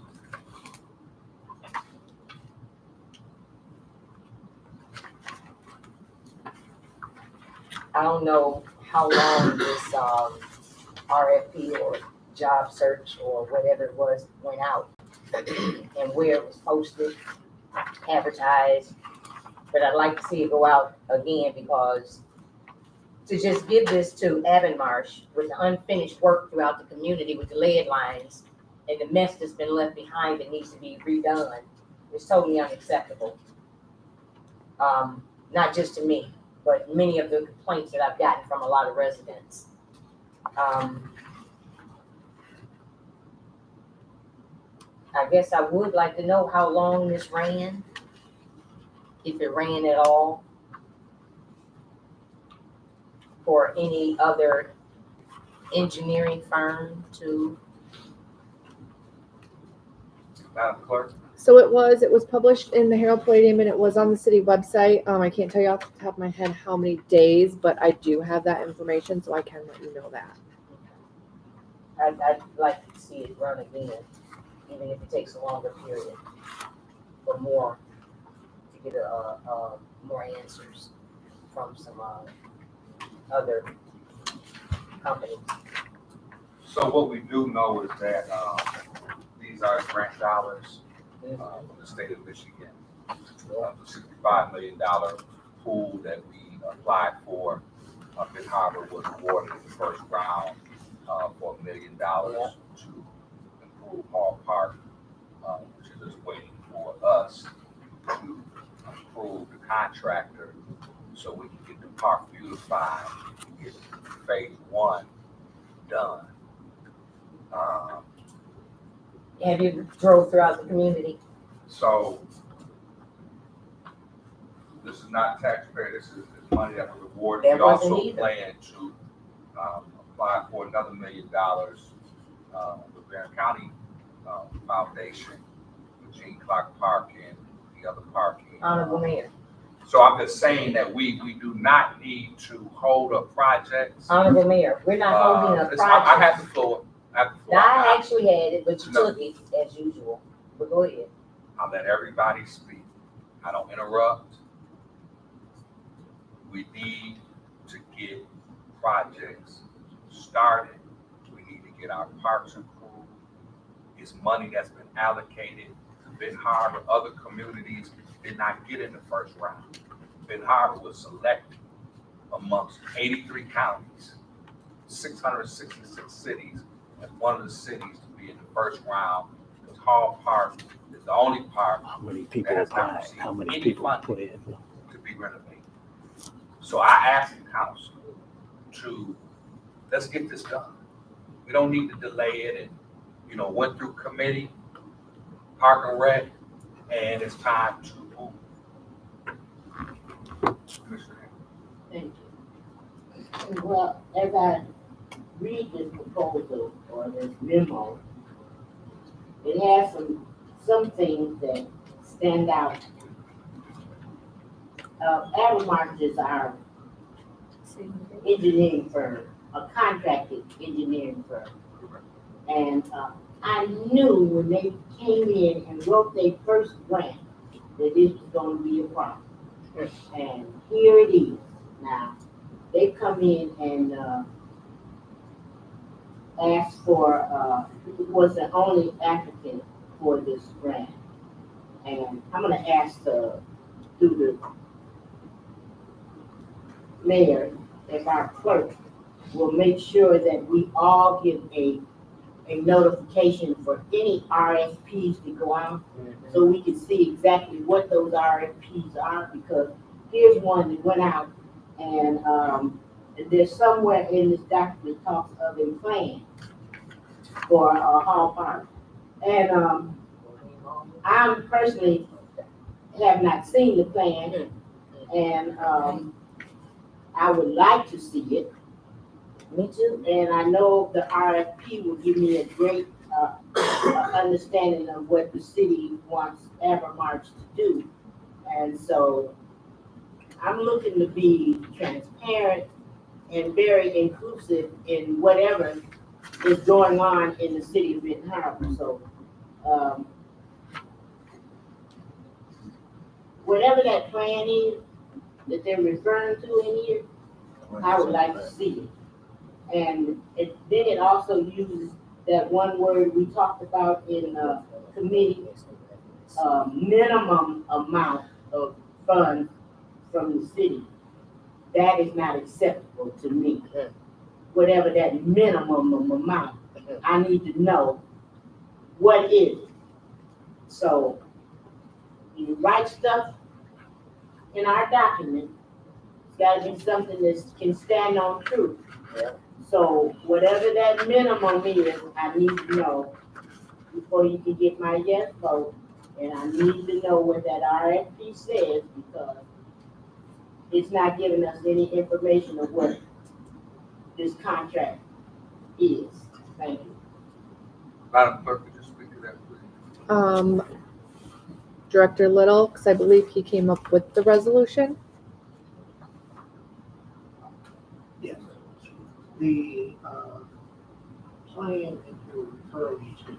I don't know how long this RFP or job search or whatever it was went out and where it was posted, advertised. But I'd like to see it go out again because to just give this to Avonmarsh with the unfinished work throughout the community with the lead lines and the mess that's been left behind that needs to be redone is totally unacceptable. Not just to me, but many of the complaints that I've gotten from a lot of residents. I guess I would like to know how long this ran, if it ran at all, for any other engineering firm to. Madam Clerk? So it was published in the Herald Palladium and it was on the city website. I can't tell you off the top of my head how many days, but I do have that information, so I can let you know that. I'd like to see it run again, even if it takes a longer period, for more, to get more answers from some other companies. So what we do know is that these are grant dollars from the state of Michigan. The $65 million pool that we applied for up in Harbor was awarded in the first round for $1 million to improve Hall Park, which is just waiting for us to approve the contractor so we can get the park beautified and get phase 1 done. Have you drove throughout the community? So this is not taxpayer, this is money that was awarded. That We wasn't also either. plan to apply for another $1 million, the Barron County Foundation, Gene Clark Park and the other parking. Honorable Mayor. So I'm just saying that we do not need to hold up projects. Honorable Mayor, we're not holding a Listen, I have project. the floor. I actually had it, but you took it as usual. But go ahead. I let everybody speak. I don't interrupt. We need to get projects started. We need to get our parks improved. It's money that's been allocated to Ben Harbor. Other communities did not get in the first round. Ben Harbor was selected amongst 83 counties, 666 cities, as one of the cities to be in the first round, because Hall Park is the only park How many people that has not applied? received How many any people funding put in? to be renovated. So I asked the council to, let's get this done. We don't need to delay it and, went through committee, Park and Rec, and it's time to move. Commissioner. Thank you. Well, as I read this proposal or this memo, it has some things that stand out. Avonmarsh is our engineering firm, a contracted engineering firm. And I knew when they came in and wrote their first grant that this was going to be a problem. And here it is. Now, they come in and asked for, was the only applicant for this grant. And I'm gonna ask through the mayor, if our clerk will make sure that we all get a notification for any RFPs to go out, so we can see exactly what those RFPs are, because here's one that went out, and there's somewhere in this document talks of a plan for Hall Park. And I personally have not seen the plan, and I would like to see it. Me too. And I know the RFP will give me a great understanding of what the city wants Evermarch to do. And so I'm looking to be transparent and very inclusive in whatever is going on in the city of Benton Harbor. So whatever that plan is that they're referring to in here, I would like to see it. And then it also uses that one word we talked about in committee, minimum amount of funds from the city. That is not acceptable to me. Whatever that minimum amount, I need to know what is it. So you write stuff in our document, it's gotta be something that can stand on truth. So whatever that minimum is, I need to know before you can get my yes vote. And I need to know what that RFP says, because it's not giving us any information of what this contract is. Thank you. Madam Clerk, could you speak to that, please? Director Little, because I believe he came up with the resolution. Yes. The plan that you're referring to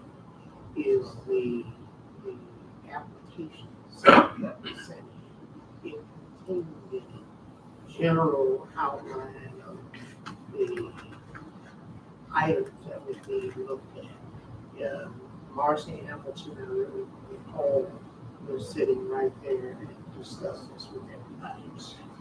is the application that we sent. It contains the general outline of the items that would be looked at. Marcy Hamilton, I really recall, was sitting right there and discussed this with everybody.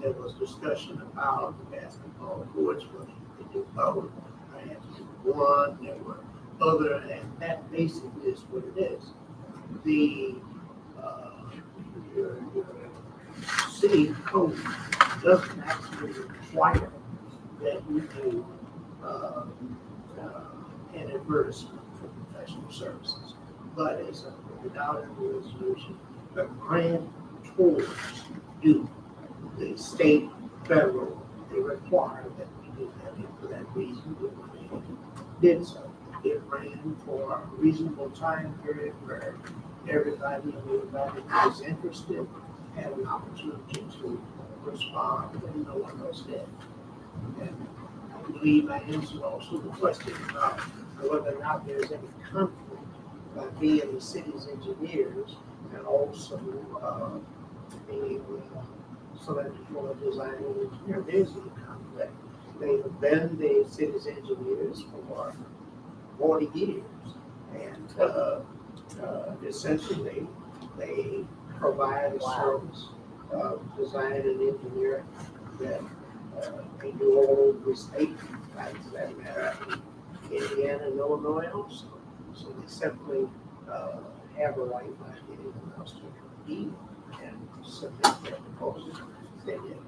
There was discussion about the basketball courts, whether you could do both, I had to do one, there were other, and that basically is what it is. The your city code doesn't actually require that you do an advertisement for professional services, but as without a resolution, the grant tours do. The state, federal, they require that we do that, and for that reason, we did so. It ran for a reasonable time period where everybody who is interested had an opportunity to respond, and no one else did. And I believe I answered also the question about whether or not there's any conflict by being the city's engineers and also being selected for a design and engineer. There's no conflict. They have been the city's engineers for 40 years, and essentially they provide a service of design and engineering that they do all over the state, right? For that matter, Indiana and Illinois also. So they simply have a right by getting them else to compete and submit their proposals. They did.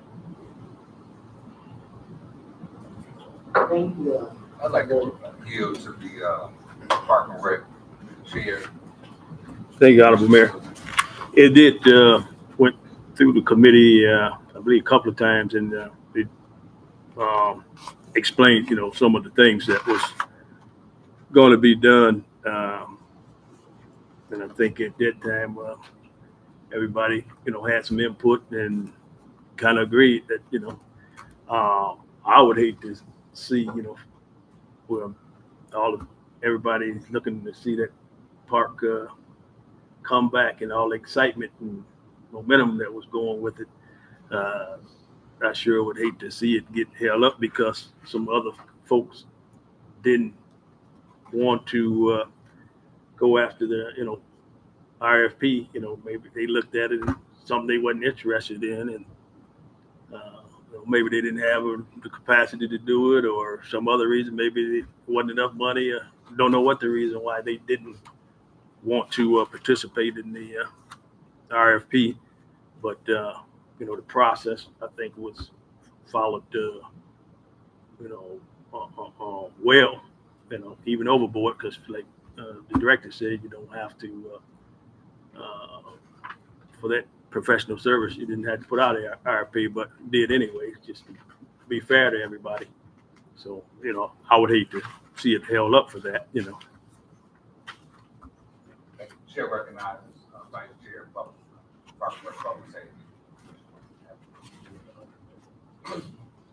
Thank you. I'd like to yield to the Park and Rec Chair. Thank you, Honorable Mayor. It did, went through the committee, I believe a couple of times, and it explained, some of the things that was going to be done. And I think at that time, everybody, had some input and kind of agreed that, I would hate to see, where everybody looking to see that park come back and all the excitement and momentum that was going with it. I sure would hate to see it get held up because some other folks didn't want to go after the, RFP. Maybe they looked at it and something they wasn't interested in, and maybe they didn't have the capacity to do it, or some other reason. Maybe there wasn't enough money. Don't know what the reason why they didn't want to participate in the RFP, but the process I think was followed, well, even overboard, because like the director said, you don't have to for that professional service, you didn't have to put out an RFP, but did anyway, just to be fair to everybody. So, I would hate to see it held up for that, Chair recognizes Vice Chair Public Safety.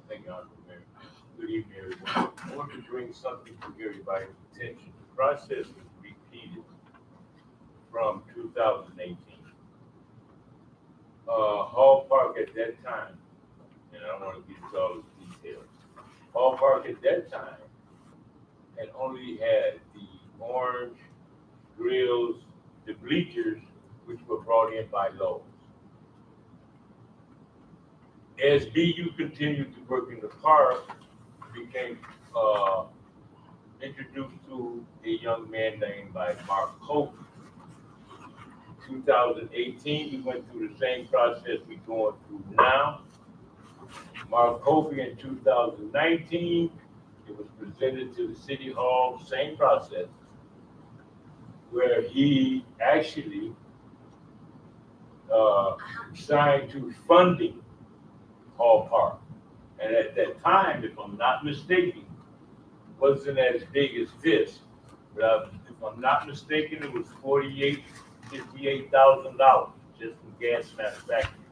Thank you, Honorable Mayor. Good evening, everyone. I want to bring something to everybody's attention. The process was repeated from 2018. Hall Park at that time, and I don't want to get into all the details. Hall Park at that time had only had the orange grills, the bleachers, which were brought in by Lowe's. As BU continued to work in the park, became introduced to a young man named by Mark Kobe. 2018, we went through the same process we're going through now. Mark Kobe in 2019, it was presented to the City Hall, same process, where he actually signed to funding Hall Park. And at that time, if I'm not mistaken, wasn't as big as this. But if I'm not mistaken, it was $58,000 just for gas manufacturing.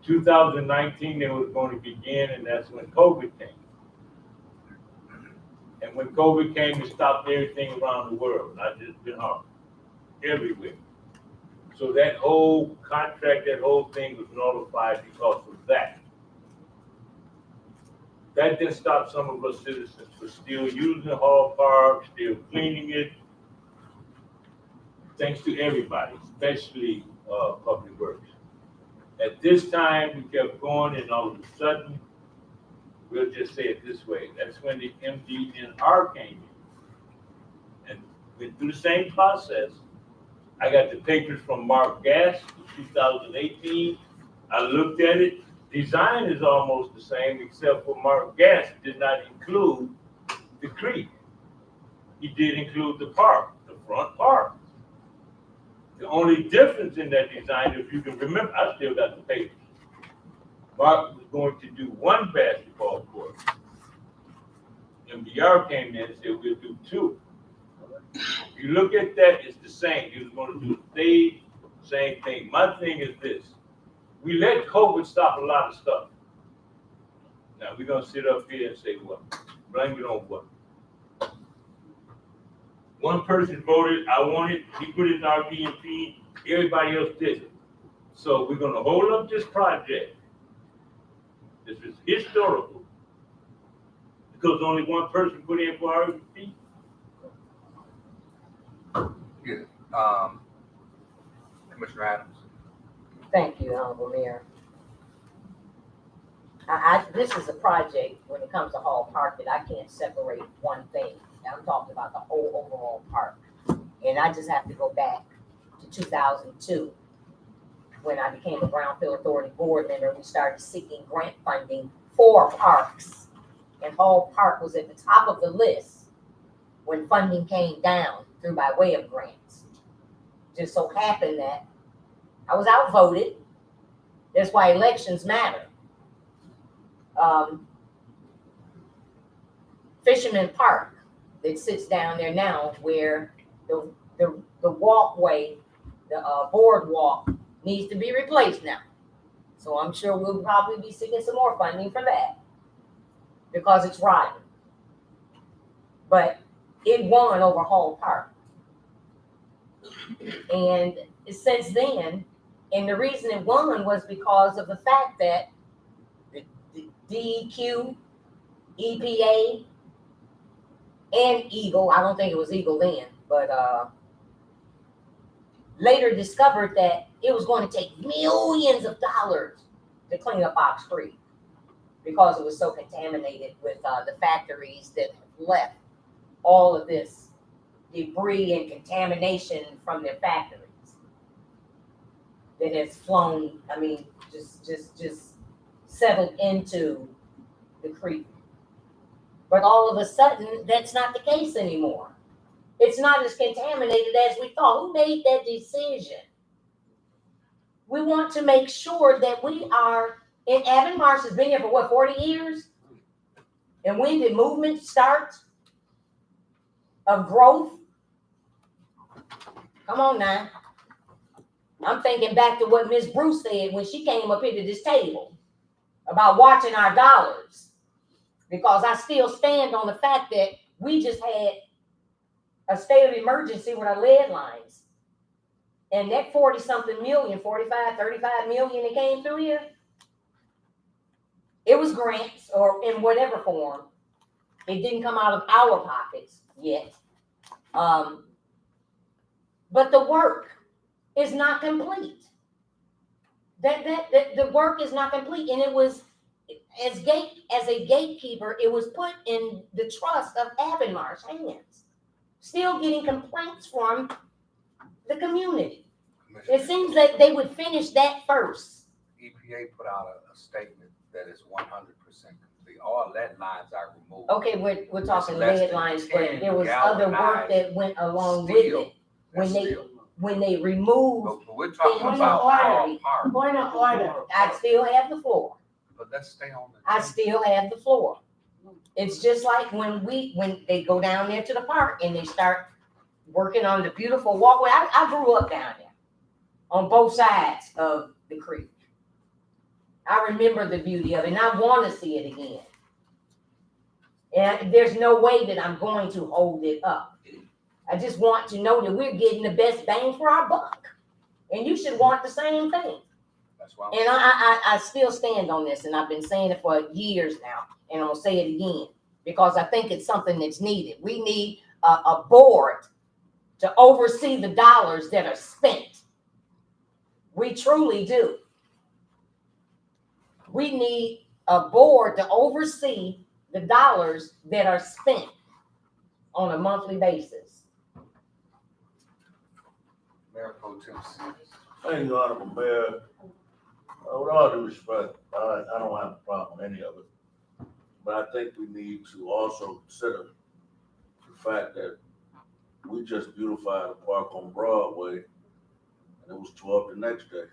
2019, they was going to begin, and that's when COVID came. And when COVID came, it stopped everything around the world, not just in Harlem, everywhere. So that whole contract, that whole thing was nullified because of that. That didn't stop some of us citizens from still using Hall Park, still cleaning it. Thanks to everybody, especially Public Works. At this time, we kept going, and all of a sudden, we'll just say it this way, that's when the MDNR came in. And went through the same process. I got the papers from Mark Gass in 2018. I looked at it. Design is almost the same, except for Mark Gass did not include the creek. He did include the park, the front park. The only difference in that design, if you can remember, I still got the papers. Mark was going to do one basketball court. MDR came in and said, we'll do two. If you look at that, it's the same. He was going to do the same thing. My thing is this. We let COVID stop a lot of stuff. Now we're going to sit up here and say what? Blame it on what? One person voted, I want it, he put it in our BMP, everybody else did it. So we're going to hold up this project. This is historical. Because only one person put in for our BMP. Yeah. Commissioner Adams. Thank you, Honorable Mayor. This is a project, when it comes to Hall Park, that I can't separate one thing. I'm talking about the whole overall park. And I just have to go back to 2002, when I became a Brownfield Authority board member. We started seeking grant funding for parks. And Hall Park was at the top of the list when funding came down through by way of grants. Just so happened that I was outvoted. That's why elections matter. Fisherman Park, that sits down there now, where the walkway, the boardwalk needs to be replaced now. So I'm sure we'll probably be seeking some more funding for that because it's rotten. But it won over Hall Park. And since then, and the reason it won was because of the fact that the DEQ, EPA, and Eagle, I don't think it was Eagle then, but later discovered that it was going to take millions of dollars to clean up Ox Creek because it was so contaminated with the factories that left all of this debris and contamination from their factories that has flown, just settled into the creek. But all of a sudden, that's not the case anymore. It's not as contaminated as we thought. Who made that decision? We want to make sure that we are And Avon Marsh has been here for what, 40 years? And when did movement start of growth? Come on now. I'm thinking back to what Miss Bruce said when she came up here to this table about watching our dollars. Because I still stand on the fact that we just had a state of emergency with our lead lines. And that 40-something million, 45, 35 million that came through here, it was grants or in whatever form. It didn't come out of our pockets yet. But the work is not complete. The work is not complete. And it was, as a gatekeeper, it was put in the trust of Avon Marsh hands. Still getting complaints from the community. It seems that they would finish that first. EPA put out a statement that is 100% complete. All lead lines are removed. Okay, we're talking less lead than lines, 10 but there was other work that went along with it. When they removed. But we're talking things about from our part. Point of order. I still have the floor. But let's stay on the. I still have the floor. It's just like when they go down there to the park and they start working on the beautiful walkway. I grew up down there on both sides of the creek. I remember the beauty of it and I want to see it again. And there's no way that I'm going to hold it up. I just want to know that we're getting the best bang for our buck. And you should want the same thing. That's why. And I still stand on this, and I've been saying it for years now, and I'm gonna say it again because I think it's something that's needed. We need a board to oversee the dollars that are spent. We truly do. We need a board to oversee the dollars that are spent on a monthly basis. Mayor Pro Tem Sims. Thank you, Honorable Mayor. With all due respect, I don't have a problem with any of it. But I think we need to also consider the fact that we just beautified a park on Broadway and it was tore up the next day.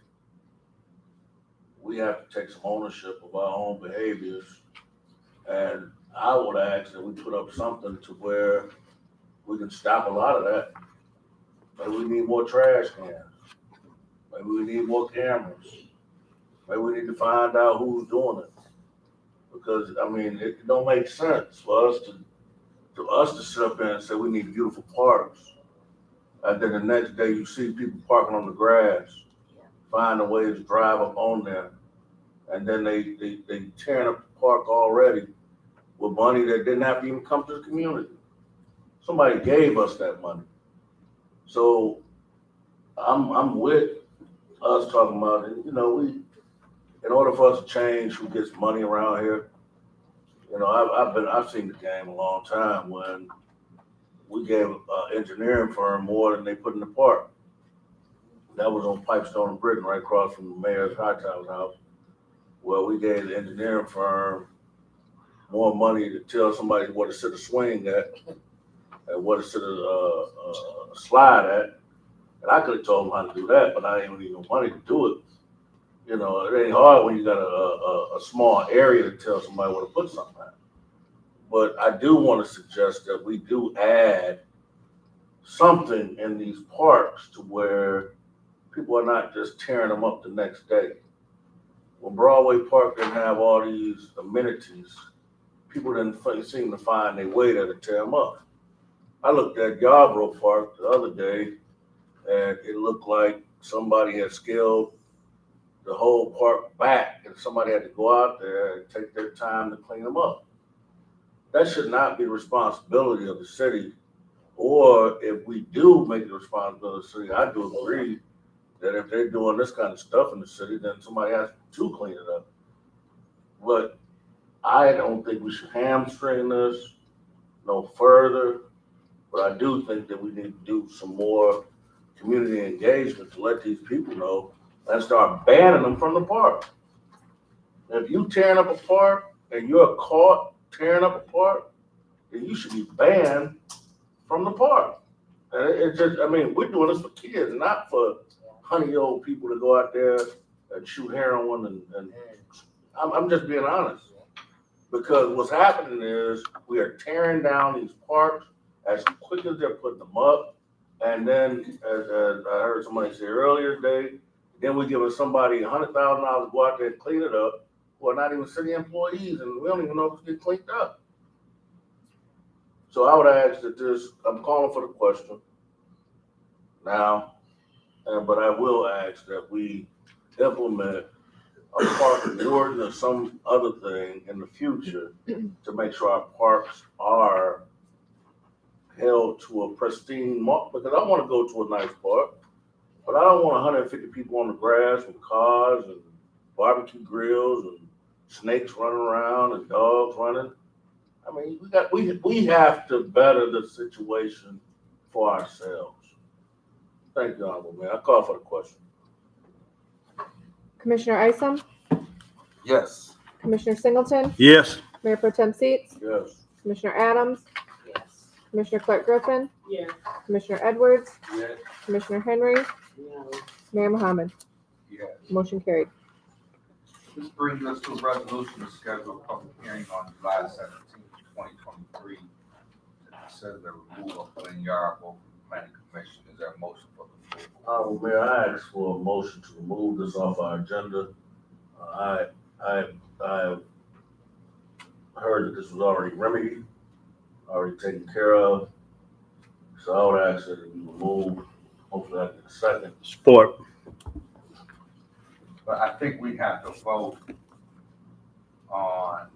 We have to take some ownership of our own behaviors. And I would ask that we put up something to where we can stop a lot of that. Maybe we need more trash cans. Maybe we need more cameras. Maybe we need to find out who's doing it. Because, I mean, it don't make sense for us to sit up there and say we need beautiful parks. And then the next day you see people parking on the grass, find a way to drive up on there. And then they tearing up the park already with money that didn't have to even come to the community. Somebody gave us that money. So I'm with us talking about it. You know, in order for us to change who gets money around here, you know, I've seen the game a long time when we gave an engineering firm more than they put in the park. That was on Pipestone and Britain, right across from the mayor's Hightower's house, where we gave the engineering firm more money to tell somebody what to sit a swing at and what to sit a slide at. And I could have told them how to do that, but I didn't need no money to do it. You know, it ain't hard when you got a small area to tell somebody where to put something at. But I do want to suggest that we do add something in these parks to where people are not just tearing them up the next day. When Broadway Park didn't have all these amenities, people didn't seem to find their way there to tear them up. I looked at Yarborough Park the other day, and it looked like somebody had scaled the whole park back, and somebody had to go out there and take their time to clean them up. That should not be the responsibility of the city, or if we do make it the responsibility of the city, I do agree that if they're doing this kind of stuff in the city, then somebody has to clean it up. But I don't think we should hamstring this no further. But I do think that we need to do some more community engagement to let these people know and start banning them from the park. If you tearing up a park and you're caught tearing up a park, then you should be banned from the park. And it's just, I mean, we're doing this for kids, not for honey old people to go out there and shoot heroin and I'm just being honest. Because what's happening is we are tearing down these parks as quick as they're putting them up. And then, as I heard somebody say earlier today, then we're giving somebody $100,000 to go out there and clean it up, who are not even city employees, and we don't even know if it's getting cleaned up. So I would ask that I'm calling for the question now, but I will ask that we implement a park warden or some other thing in the future to make sure our parks are held to a pristine mark, because I want to go to a nice park, but I don't want 150 people on the grass with cars and barbecue grills and snakes running around and dogs running. I mean, we have to better the situation for ourselves. Thank you, Honorable Mayor. I call for the question. Commissioner Isom, Yes. Commissioner Singleton, Yes. Mayor Pro Tem Seats, Yes. Commissioner Adams, Yes. Commissioner Clark Griffin, Yes. Commissioner Edwards, Yes. Commissioner Henry, No. Mayor Mohammed. Yes. Motion carried. This brings us to a resolution to schedule a public hearing on July 17, 2023, to consider the removal of Glenn Yarborough from the Planning Commission. Is there a motion for the approval? Honorable Mayor, I ask for a motion to remove this off our agenda. I heard that this was already remedied, already taken care of. So I would ask that it be removed. Hopefully I get a second. Support. But I think we have to vote on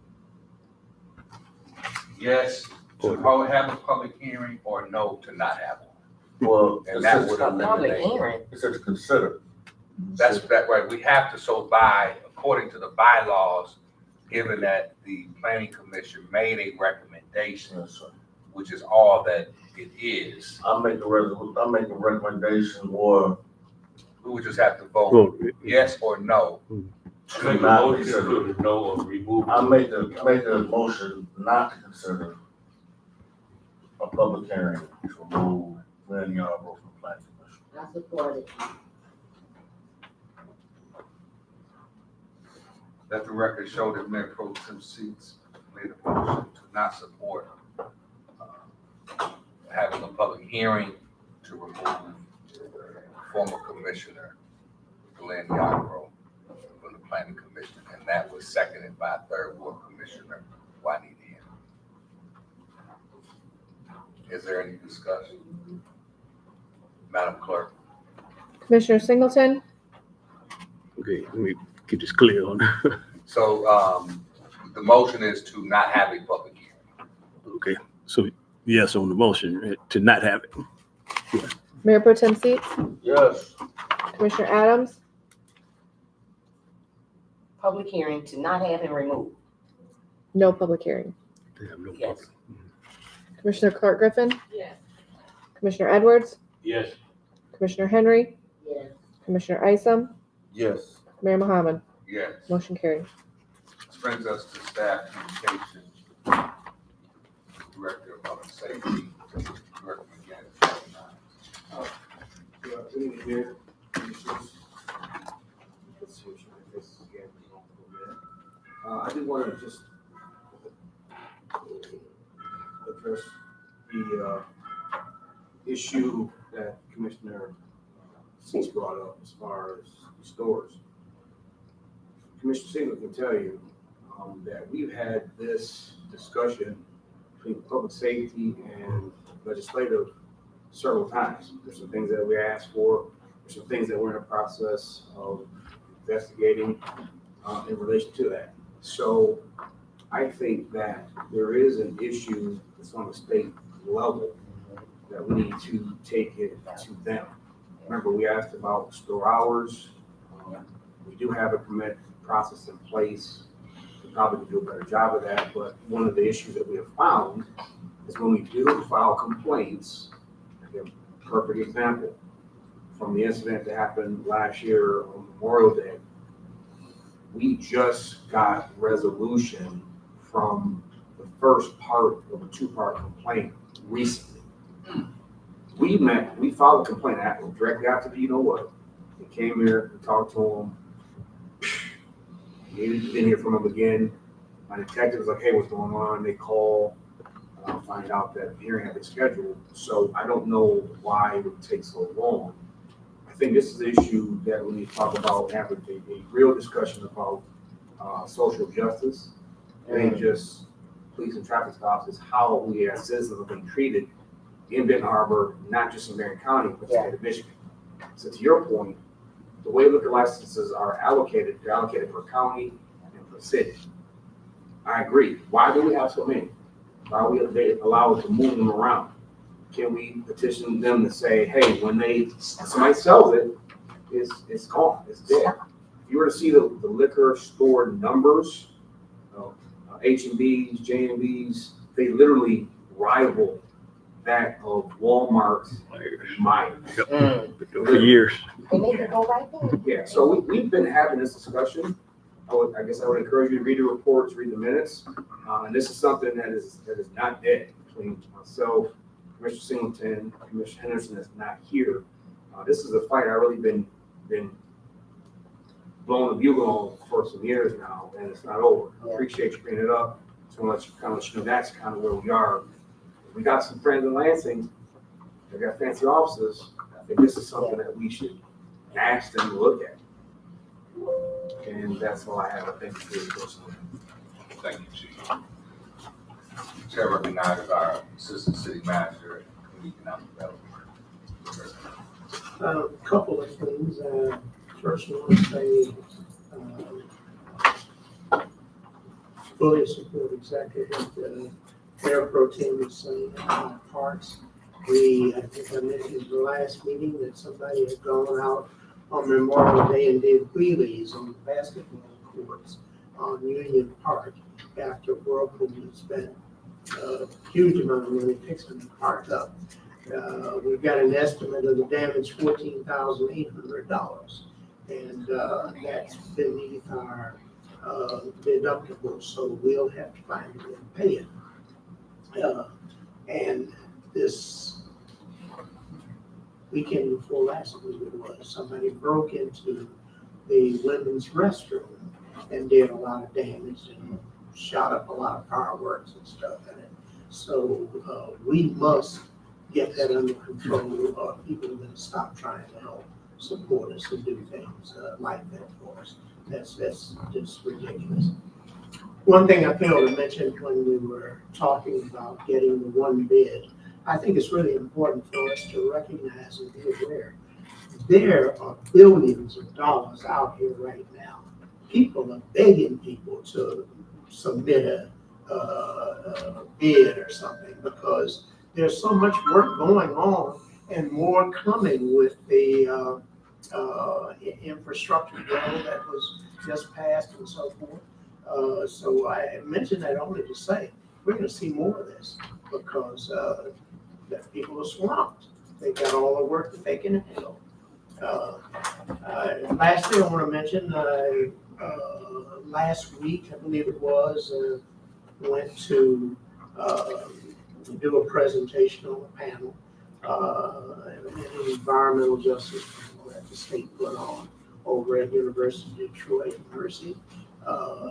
yes to have a public hearing or no to not have one. Well, And that would Public eliminate. hearing. It says consider. That's that right. We have to so according to the bylaws, given that the planning commission made a recommendation, Yes, sir. which is all that it is, I make a recommendation or we would just have to vote Vote. yes or no. to Make a not motion consider. to no or remove. I make a motion not to consider a public hearing to remove Glenn Yarborough from the planning commission. I support it. Let the record show that Mayor Pro Tem Seats made a motion to not support having a public hearing to remove former commissioner Glenn Yarborough from the planning commission, and that was seconded by third ward commissioner Juanita Henry. Is there any discussion? Madam Clerk? Commissioner Singleton, Okay, let me get this clear on. So, the motion is to not have a public hearing. Okay, so yes on the motion to not have it. Mayor Pro Tem Seats, Yes. Commissioner Adams, Public hearing to not have him removed. no public hearing. Damn, no Yes. public. Commissioner Clark Griffin, Yes. Commissioner Edwards, Yes. Commissioner Henry, Yes. Commissioner Isom, Yes. Mayor Mohammed. Yes. Motion carried. This brings us to staff communication. Director of Public Safety, Director McGinnis. Good evening, Mayor. Let's see what this is again. I did want to just address the issue that Commissioner Seats brought up as far as the stores. Commissioner Singleton can tell you that we've had this discussion between public safety and legislative several times. There's some things that we asked for, there's some things that we're in the process of investigating in relation to that. So I think that there is an issue that's on the state level that we need to take it to them. Remember, we asked about store hours. We do have a permit process in place. We probably could do a better job of that, but one of the issues that we have found is when we do file complaints, like a perfect example, from the incident that happened last year on Memorial Day, we just got resolution from the first part of a two-part complaint recently. We filed a complaint directly after the, you know what? We came here, we talked to them. Didn't hear from him again. My detective was like, hey, what's going on? They call, find out that the hearing had been scheduled. So I don't know why it would take so long. I think this is an issue that we need to talk about, have a real discussion about social justice. It ain't just police and traffic stops, it's how we as citizens are being treated in Benton Harbor, not just in Marion County, but the state of Michigan. So to your point, the way liquor licenses are allocated, they're allocated per county and per city. I agree. Why do we have so many? Why are they allow us to move them around? Can we petition them to say, hey, when somebody sells it, it's gone, it's dead. If you were to see the liquor store numbers, H&B's, J&B's, they literally rival that of Walmart, Meijer. For years. And they can go right there. Yeah, so we've been having this discussion. I guess I would encourage you to read the reports, read the minutes. And this is something that is not dead between myself, Commissioner Singleton, Commissioner Henderson that's not here. This is a fight I've really been blowing the bugle on for some years now, and it's not over. I appreciate you bringing it up. So much kind of let you know that's kind of where we are. We got some friends in Lansing. They got fancy offices. I think this is something that we should ask them to look at. And that's all I have. I think it's really personal. Thank you, Chief. Chair recognizes our Assistant City Manager in Economic Development. A couple of things. First, I want to say, fully support Executive Mayor Pro Tem Sonny Parks. I think I mentioned in the last meeting that somebody had gone out on Memorial Day and did wheelies on the basketball courts on Union Park after Whirlpool spent a huge amount of money fixing the park up. We've got an estimate of the damage, $14,800. And that's beneath our deductible, so we'll have to find a way to pay it. And this weekend before last, I believe it was, somebody broke into the women's restroom and did a lot of damage and shot up a lot of fireworks and stuff in it. So we must get that under control, or people are going to stop trying to help support us and do things like that for us. That's just ridiculous. One thing I failed to mention when we were talking about getting the one bid, I think it's really important for us to recognize and be aware. There are billions of dollars out here right now. People are begging people to submit a bid or something because there's so much work going on and more coming with the infrastructure bill that was just passed and so forth. So I mentioned that only to say we're going to see more of this because that people are swamped. They've got all the work that they can handle. Lastly, I want to mention last week, I believe it was, went to do a presentation on a panel, an environmental justice panel that the state put on over at University of Detroit Mercy.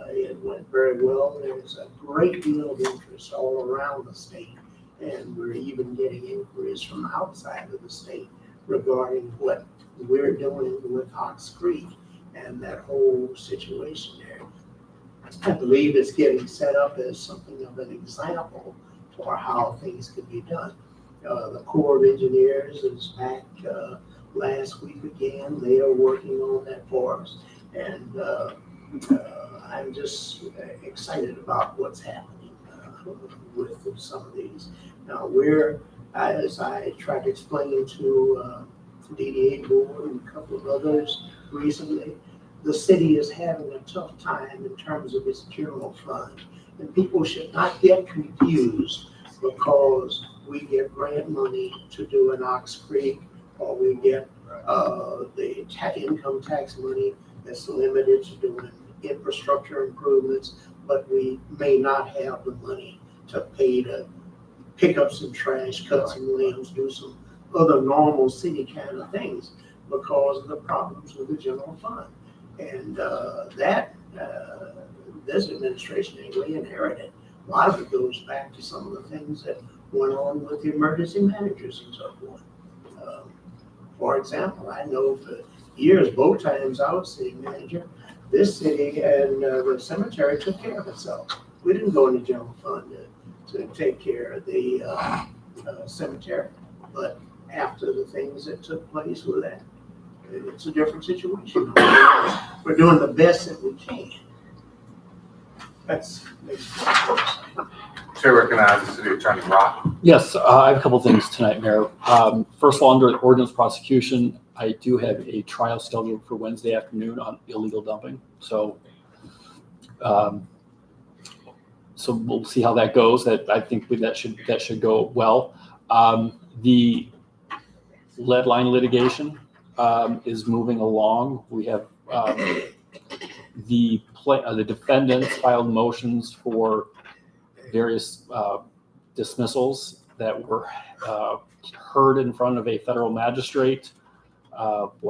It went very well. There was a great deal of interest all around the state, and we're even getting inquiries from outside of the state regarding what we're doing with Ox Creek and that whole situation there. I believe it's getting set up as something of an example for how things can be done. The Corps of Engineers is back last week again. They are working on that for us, and I'm just excited about what's happening with some of these. Now, as I tried to explain to DDA board and a couple of others recently, the city is having a tough time in terms of its general fund, and people should not get confused because we get grant money to do an Ox Creek, or we get the income tax money that's limited to doing infrastructure improvements, but we may not have the money to pay to pick up some trash, cut some limbs, do some other normal city kind of things because of the problems with the general fund. And that this administration anyway inherited. A lot of it goes back to some of the things that went on with the emergency managers and so forth. For example, I know for years, both times I was city manager, this city and the cemetery took care of itself. We didn't go in the general fund to take care of the cemetery. But after the things that took place with that, it's a different situation. We're doing the best that we can. That's basically. Chair recognizes City Attorney Rock. Yes, I have a couple things tonight, Mayor. First of all, under ordinance prosecution, I do have a trial scheduled for Wednesday afternoon on illegal dumping. So we'll see how that goes. I think that should go well. The lead line litigation is moving along. We have the defendants filed motions for various dismissals that were heard in front of a federal magistrate,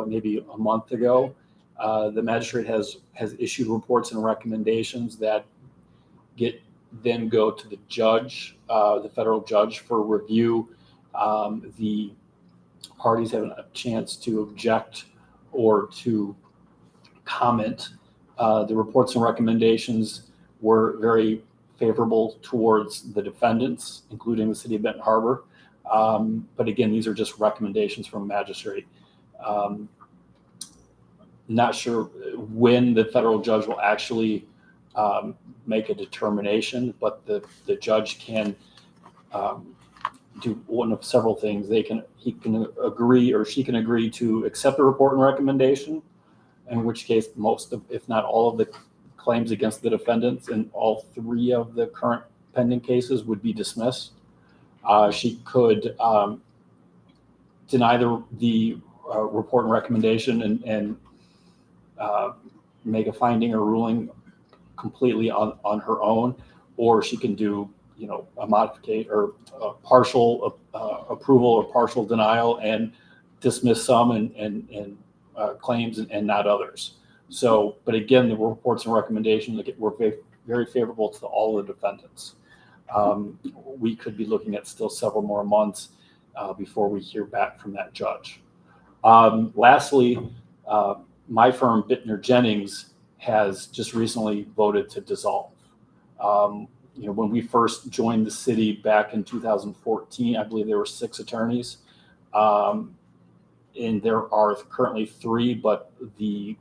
maybe a month ago. The magistrate has issued reports and recommendations that then go to the judge, the federal judge, for review. The parties have a chance to object or to comment. The reports and recommendations were very favorable towards the defendants, including the city of Benton Harbor. But again, these are just recommendations from a magistrate. Not sure when the federal judge will actually make a determination, but the judge can do one of several things. He can agree, or she can agree to accept the report and recommendation, in which case most of, if not all of the claims against the defendants in all three of the current pending cases would be dismissed. She could deny the report and recommendation and make a finding or ruling completely on her own, or she can do, a modification or a partial approval or partial denial and dismiss some and claims and not others. So, but again, the reports and recommendations were very favorable to all of the defendants. We could be looking at still several more months before we hear back from that judge. Lastly, my firm, Bittner Jennings, has just recently voted to dissolve. When we first joined the city back in 2014, I believe there were 6 attorneys, and there are currently 3, but the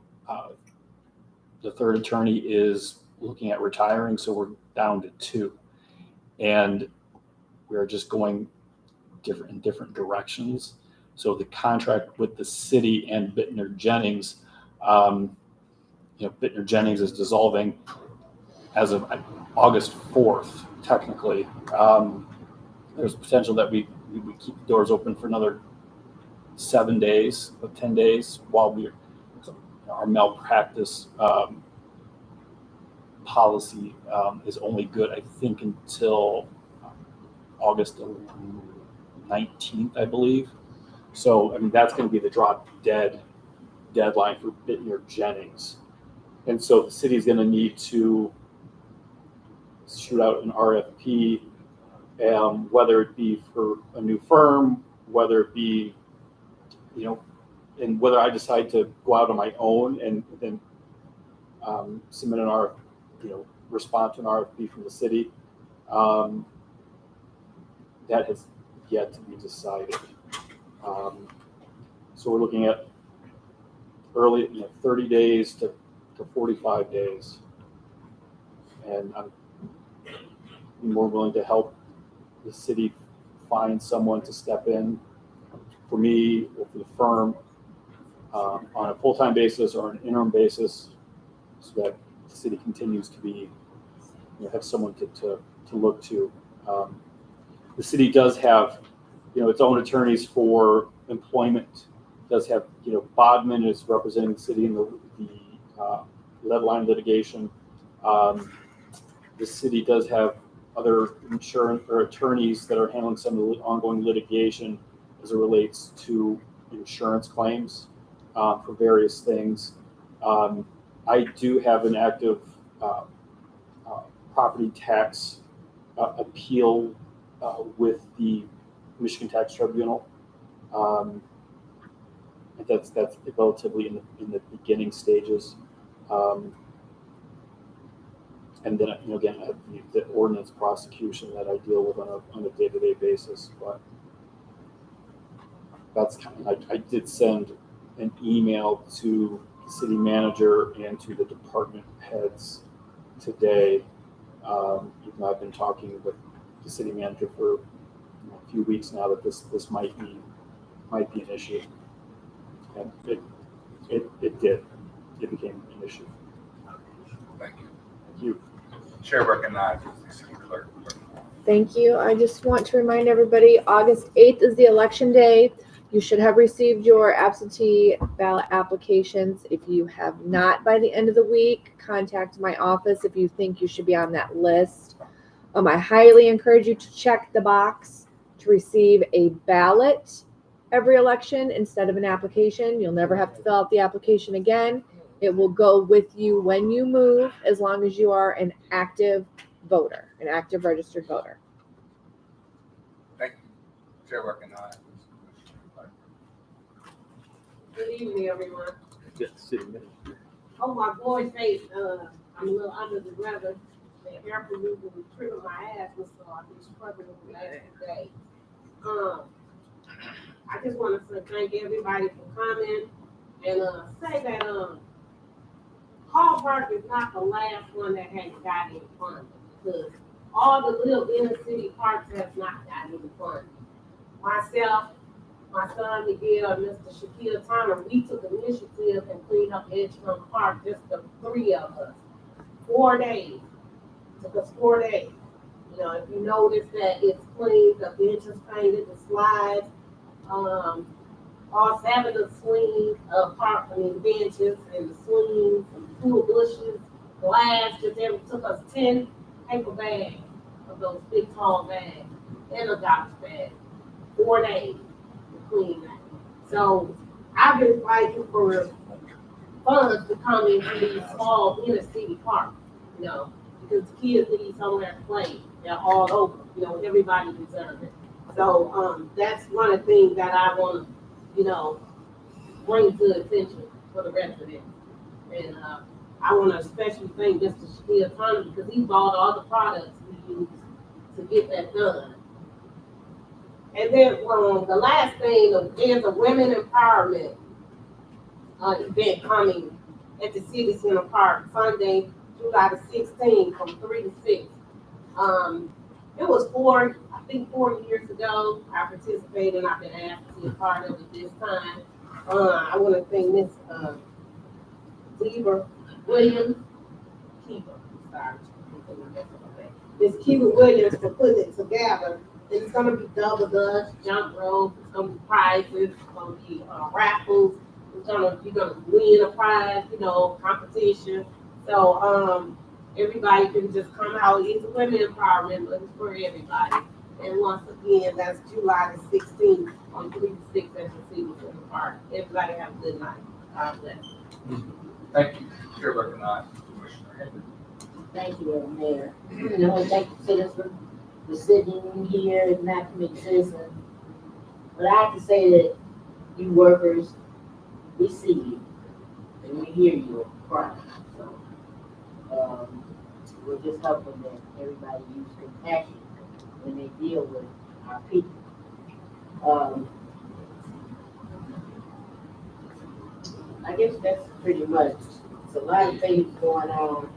third attorney is looking at retiring, so we're down to 2, and we're just going in different directions. So the contract with the city and Bittner Jennings, Bittner Jennings is dissolving as of August 4th, technically. There's potential that we keep the doors open for another 7 days or 10 days while our malpractice policy is only good, I think, until August 19th, I believe. So, that's going to be the drop dead deadline for Bittner Jennings. And so the city is going to need to shoot out an RFP, whether it be for a new firm, whether it be, and whether I decide to go out on my own and then submit an respond to an RFP from the city. That has yet to be decided. So we're looking at early, 30 days to 45 days. And I'm more willing to help the city find someone to step in for me or for the firm on a full-time basis or an interim basis, so that the city continues to be, have someone to look to. The city does have, its own attorneys for employment. Does have, Bodman is representing the city in the lead line litigation. The city does have other insurance or attorneys that are handling some of the ongoing litigation as it relates to insurance claims for various things. I do have an active property tax appeal with the Michigan Tax Tribunal. And that's relatively in the beginning stages. And then, again, I have the ordinance prosecution that I deal with on a day-to-day basis. But that's kind of, I did send an email to the city manager and to the department heads today. Even though I've been talking with the city manager for a few weeks now that this might be an issue. And it became an issue. Thank you. Thank you. Chair recognizes the city clerk. Thank you. I just want to remind everybody, August 8th is the election day. You should have received your absentee ballot applications. If you have not by the end of the week, contact my office if you think you should be on that list. I highly encourage you to check the box to receive a ballot every election instead of an application. You'll never have to fill out the application again. It will go with you when you move, as long as you are an active voter, an active registered voter. Thank you. Chair recognizes. Good evening, everyone. Yes, city manager. Oh, my voice ain't, I'm a little under the weather. The air pollution was tripping my ass, so I've been struggling with the last 2 days. I just want to say thank everybody for coming and say that Hall Park is not the last one that hasn't got any funding, because all the little inner city parks have not gotten any funding. Myself, my son Miguel, and Mr. Shaquille Turner, we took initiative and cleaned up Edgemont Park, just the 3 of us. 4 days. Took us 4 days. You know, if you notice that it's clean, the benches painted, the slides, all 7 of the swing benches and the swings, and pool bushes, glass, just took us 10 paper bags of those big tall bags and a garbage bag. 4 days to clean that. So I've been fighting for funds to come into these small inner city parks, because the kids need somewhere to play. They're all over, everybody deserves it. So that's one of the things that I want to, bring to attention for the residents. And I want to especially thank Mr. Shaquille Turner, because he bought all the products we use to get that done. And then the last thing, there's a women empowerment event coming at the City Center Park Sunday, July the 16th from 3 to 6. It was 4 years ago. I participated and I've been asked to be a part of it this time. I want to thank Miss Weaver Williams, Miss Kiva Williams for putting it together. And it's gonna be double dutch, jump rope, it's gonna be prizes, it's gonna be raffles, you're gonna win a prize, competition. So everybody can just come out. It's a women empowerment, but it's for everybody. And once again, that's July the 16th on 3 to 6 at the City Center Park. Everybody have a good night. God bless. Thank you. Chair recognizes Commissioner Henry. Thank you, Mayor. Thank you, citizens, for sitting here and not to make citizens. But I have to say that you workers, we see you and we hear you cry. So we're just hoping that everybody use compassion when they deal with our people. I guess that's pretty much. There's a lot of things going on.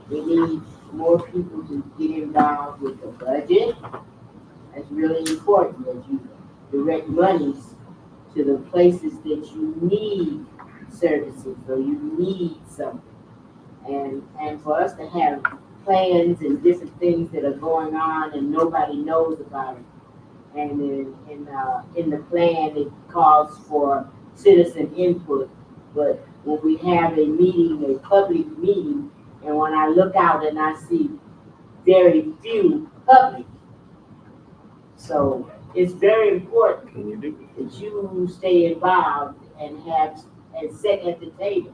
We need more people to get involved with the budget. That's really important, that you direct monies to the places that you need services or you need something. And for us to have plans and different things that are going on and nobody knows about it. And in the plan, it calls for citizen input. But when we have a meeting, a public meeting, and when I look out and I see very few public, so it's very important that you stay involved and sit at the table.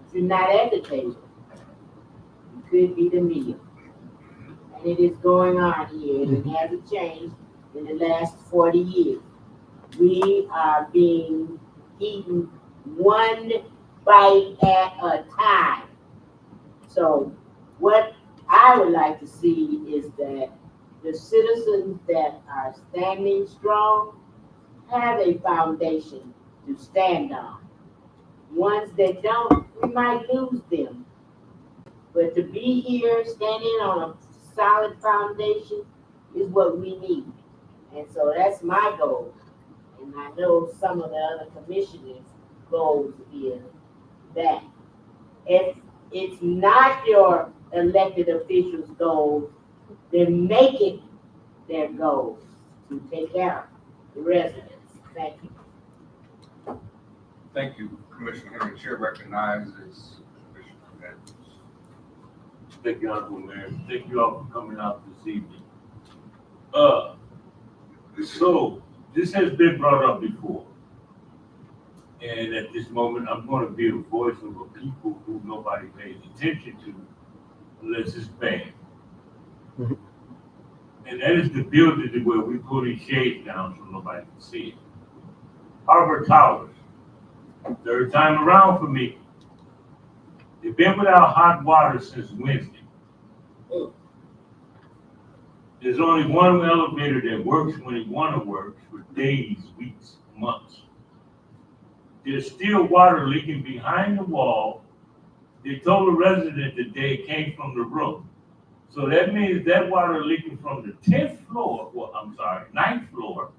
If you're not at the table, you could be the meal. And it is going on here, and it hasn't changed in the last 40 years. We are being eaten one bite at a time. So what I would like to see is that the citizens that are standing strong have a foundation to stand on. Ones that don't, we might lose them. But to be here standing on a solid foundation is what we need. And so that's my goal. And I know some of the other commissioners' goals is that. If it's not your elected officials' goal, then make it their goal to take care of the residents. Thank you. Thank you, Commissioner Henry. Chair recognizes Commissioner Edwards. Thank you, Honorable Mayor. Thank you all for coming out this evening. So this has been brought up before. And at this moment, I'm going to be a voice of a people who nobody pays attention to unless it's bad. And that is the building where we pull these shades down so nobody can see it. Harbor Towers, third time around for me. They've been without hot water since Wednesday. There's only one elevator that works when it want to work for days, weeks, months. There's still water leaking behind the wall. They told the resident that it came from the roof. So that means that water leaking from the 10th floor, well, I'm sorry, 9th floor,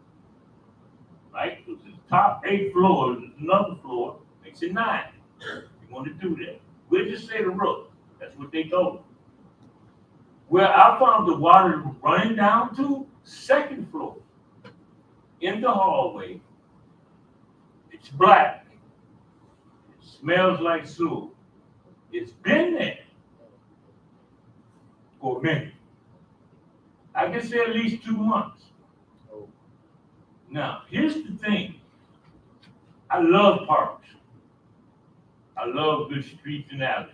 right? Because the top 8 floors, another floor, makes it 9. You want to do that. We'll just say the roof. That's what they told us. Where I found the water running down to 2nd floor, in the hallway, it's black. It smells like sewer. It's been there for a minute. I can say at least 2 months. Now, here's the thing. I love parks. I love good streets and alleys.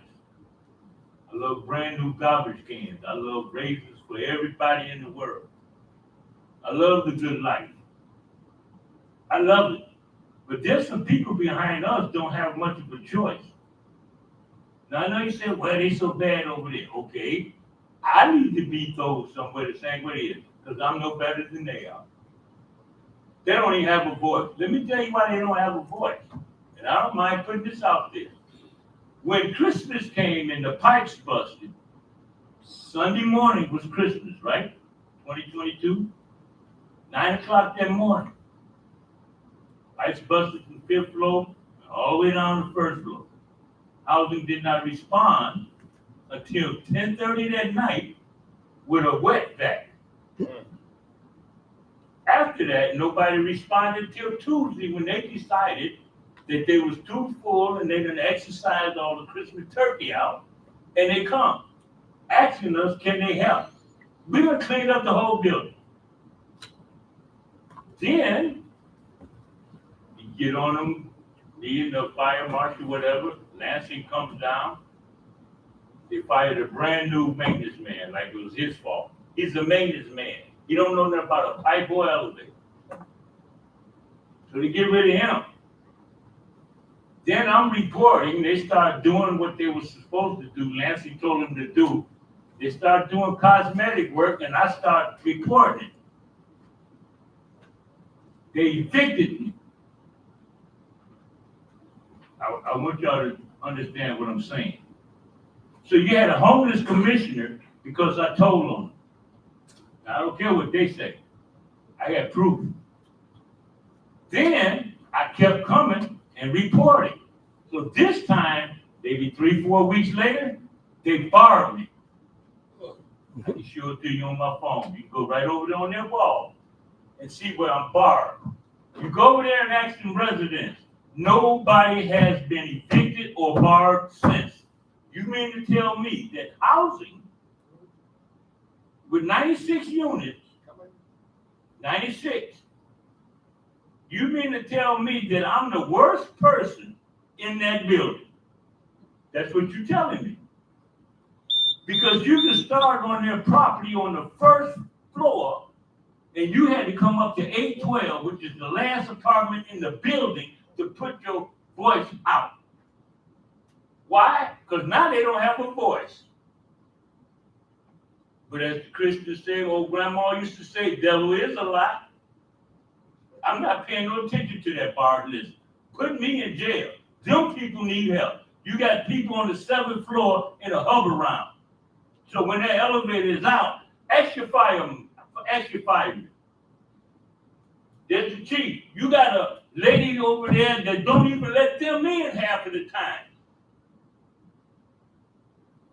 I love brand new garbage cans. I love raises for everybody in the world. I love the good life. I love it. But there's some people behind us don't have much of a choice. Now, I know you said, well, they so bad over there. Okay. I need to be told somewhere the same way it is, because I'm no better than they are. They don't even have a voice. Let me tell you why they don't have a voice. And I don't mind putting this out there. When Christmas came and the pipes busted, Sunday morning was Christmas, right? 2022, 9 o'clock that morning. Pipes busted from the 5th floor all the way down to the 1st floor. Housing did not respond until 10:30 that night with a wet vac. After that, nobody responded till Tuesday when they decided that they was too full and they're gonna exercise all the Christmas turkey out, and they come asking us, can they help? We're gonna clean up the whole building. Then you get on them, being the fire marshal, whatever, Lansing comes down. They fired a brand new maintenance man like it was his fault. He's a maintenance man. He don't know nothing about a pipe or elevator. So they get rid of him. Then I'm reporting, they start doing what they were supposed to do. Lansing told them to do. They start doing cosmetic work and I start reporting it. They evicted me. I want y'all to understand what I'm saying. So you had a homeless commissioner because I told them. I don't care what they say. I got proof. Then I kept coming and reporting. So this time, maybe 3-4 weeks later, they barred me. I can show it to you on my phone. You can go right over there on their wall and see where I'm barred. You go over there and ask them residents. Nobody has been evicted or barred since. You mean to tell me that housing with 96 units, 96, you mean to tell me that I'm the worst person in that building? That's what you're telling me. Because you can start on their property on the first floor, and you had to come up to 812, which is the last apartment in the building, to put your voice out. Why? Because now they don't have a voice. But as the Christians say, old grandma used to say, devil is a lie. I'm not paying no attention to that bar list. Put me in jail. Them people need help. You got people on the 7th floor in a hover round. So when that elevator is out, ask your fireman. There's the chief. You got a lady over there that don't even let them in half of the time.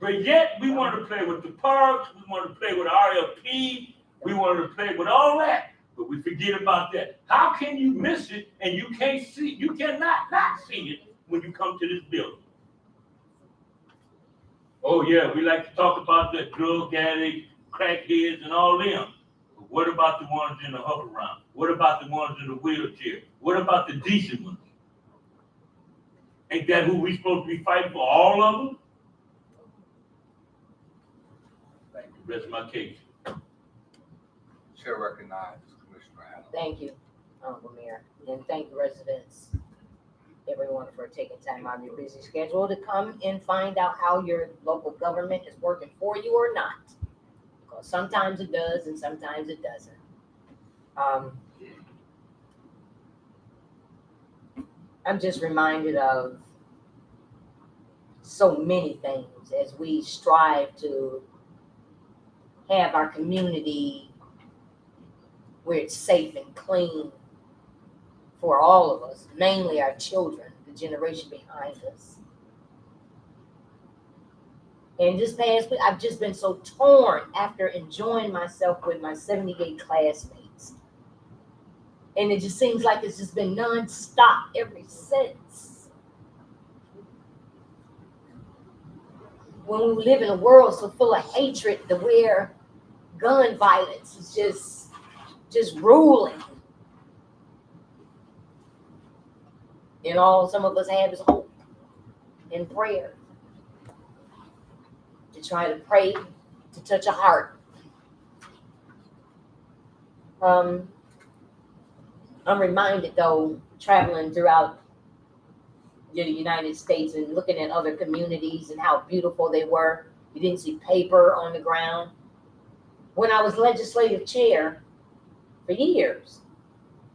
But yet we want to play with the parks, we want to play with RLP, we want to play with all that, but we forget about that. How can you miss it and you can't see, you cannot not see it when you come to this building? Oh yeah, we like to talk about the drug addicts, crackheads, and all them. But what about the ones in the hover round? What about the ones in the wheelchair? What about the decent ones? Ain't that who we supposed to be fighting for, all of them? Thank you. Rest of my case. Chair recognizes Commissioner Adams. Thank you, Honorable Mayor, and thank the residents, everyone, for taking time out of your busy schedule to come and find out how your local government is working for you or not. Because sometimes it does and sometimes it doesn't. I'm just reminded of so many things as we strive to have our community where it's safe and clean for all of us, mainly our children, the generation behind us. And this past week, I've just been so torn after enjoying myself with my 78 classmates. And it just seems like it's just been nonstop ever since. When we live in a world so full of hatred, to where gun violence is just ruling. And all some of us have is hope and prayer. To try to pray, to touch a heart. I'm reminded though, traveling throughout the United States and looking at other communities and how beautiful they were. You didn't see paper on the ground. When I was legislative chair for years,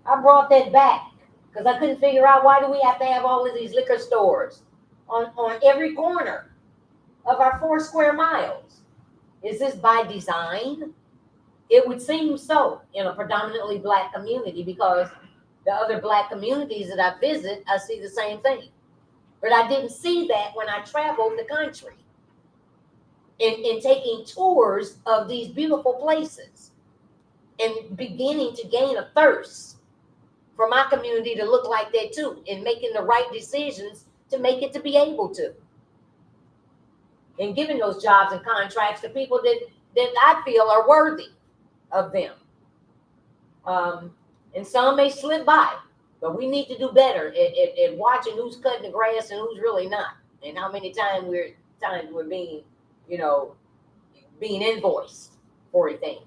I brought that back because I couldn't figure out why do we have to have all of these liquor stores on every corner of our 4 square miles. Is this by design? It would seem so in a predominantly Black community, because the other Black communities that I visit, I see the same thing. But I didn't see that when I traveled the country in taking tours of these beautiful places and beginning to gain a thirst for my community to look like that too, and making the right decisions to make it to be able to. And giving those jobs and contracts to people that I feel are worthy of them. And some may slip by, but we need to do better at watching who's cutting the grass and who's really not, and how many times we're being, being invoiced for a thing.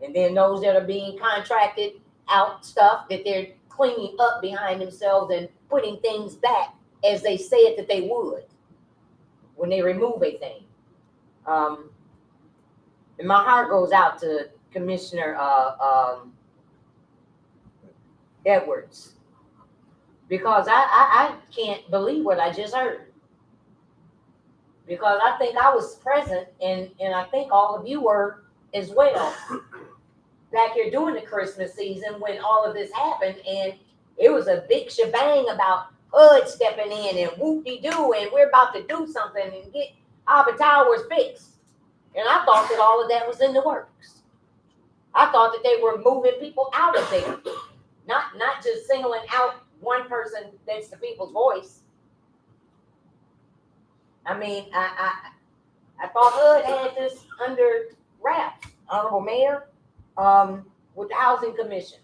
And then those that are being contracted out stuff that they're cleaning up behind themselves and putting things back as they said that they would when they remove a thing. And my heart goes out to Commissioner Edwards, because I can't believe what I just heard. Because I think I was present, and I think all of you were as well, back here during the Christmas season when all of this happened, and it was a big shebang about HUD stepping in and whoop-de-doo, and we're about to do something and get Arbor Towers fixed. And I thought that all of that was in the works. I thought that they were moving people out of there, not just singling out one person that's the people's voice. I mean, I thought HUD had this under wraps, Honorable Mayor, with the Housing Commission.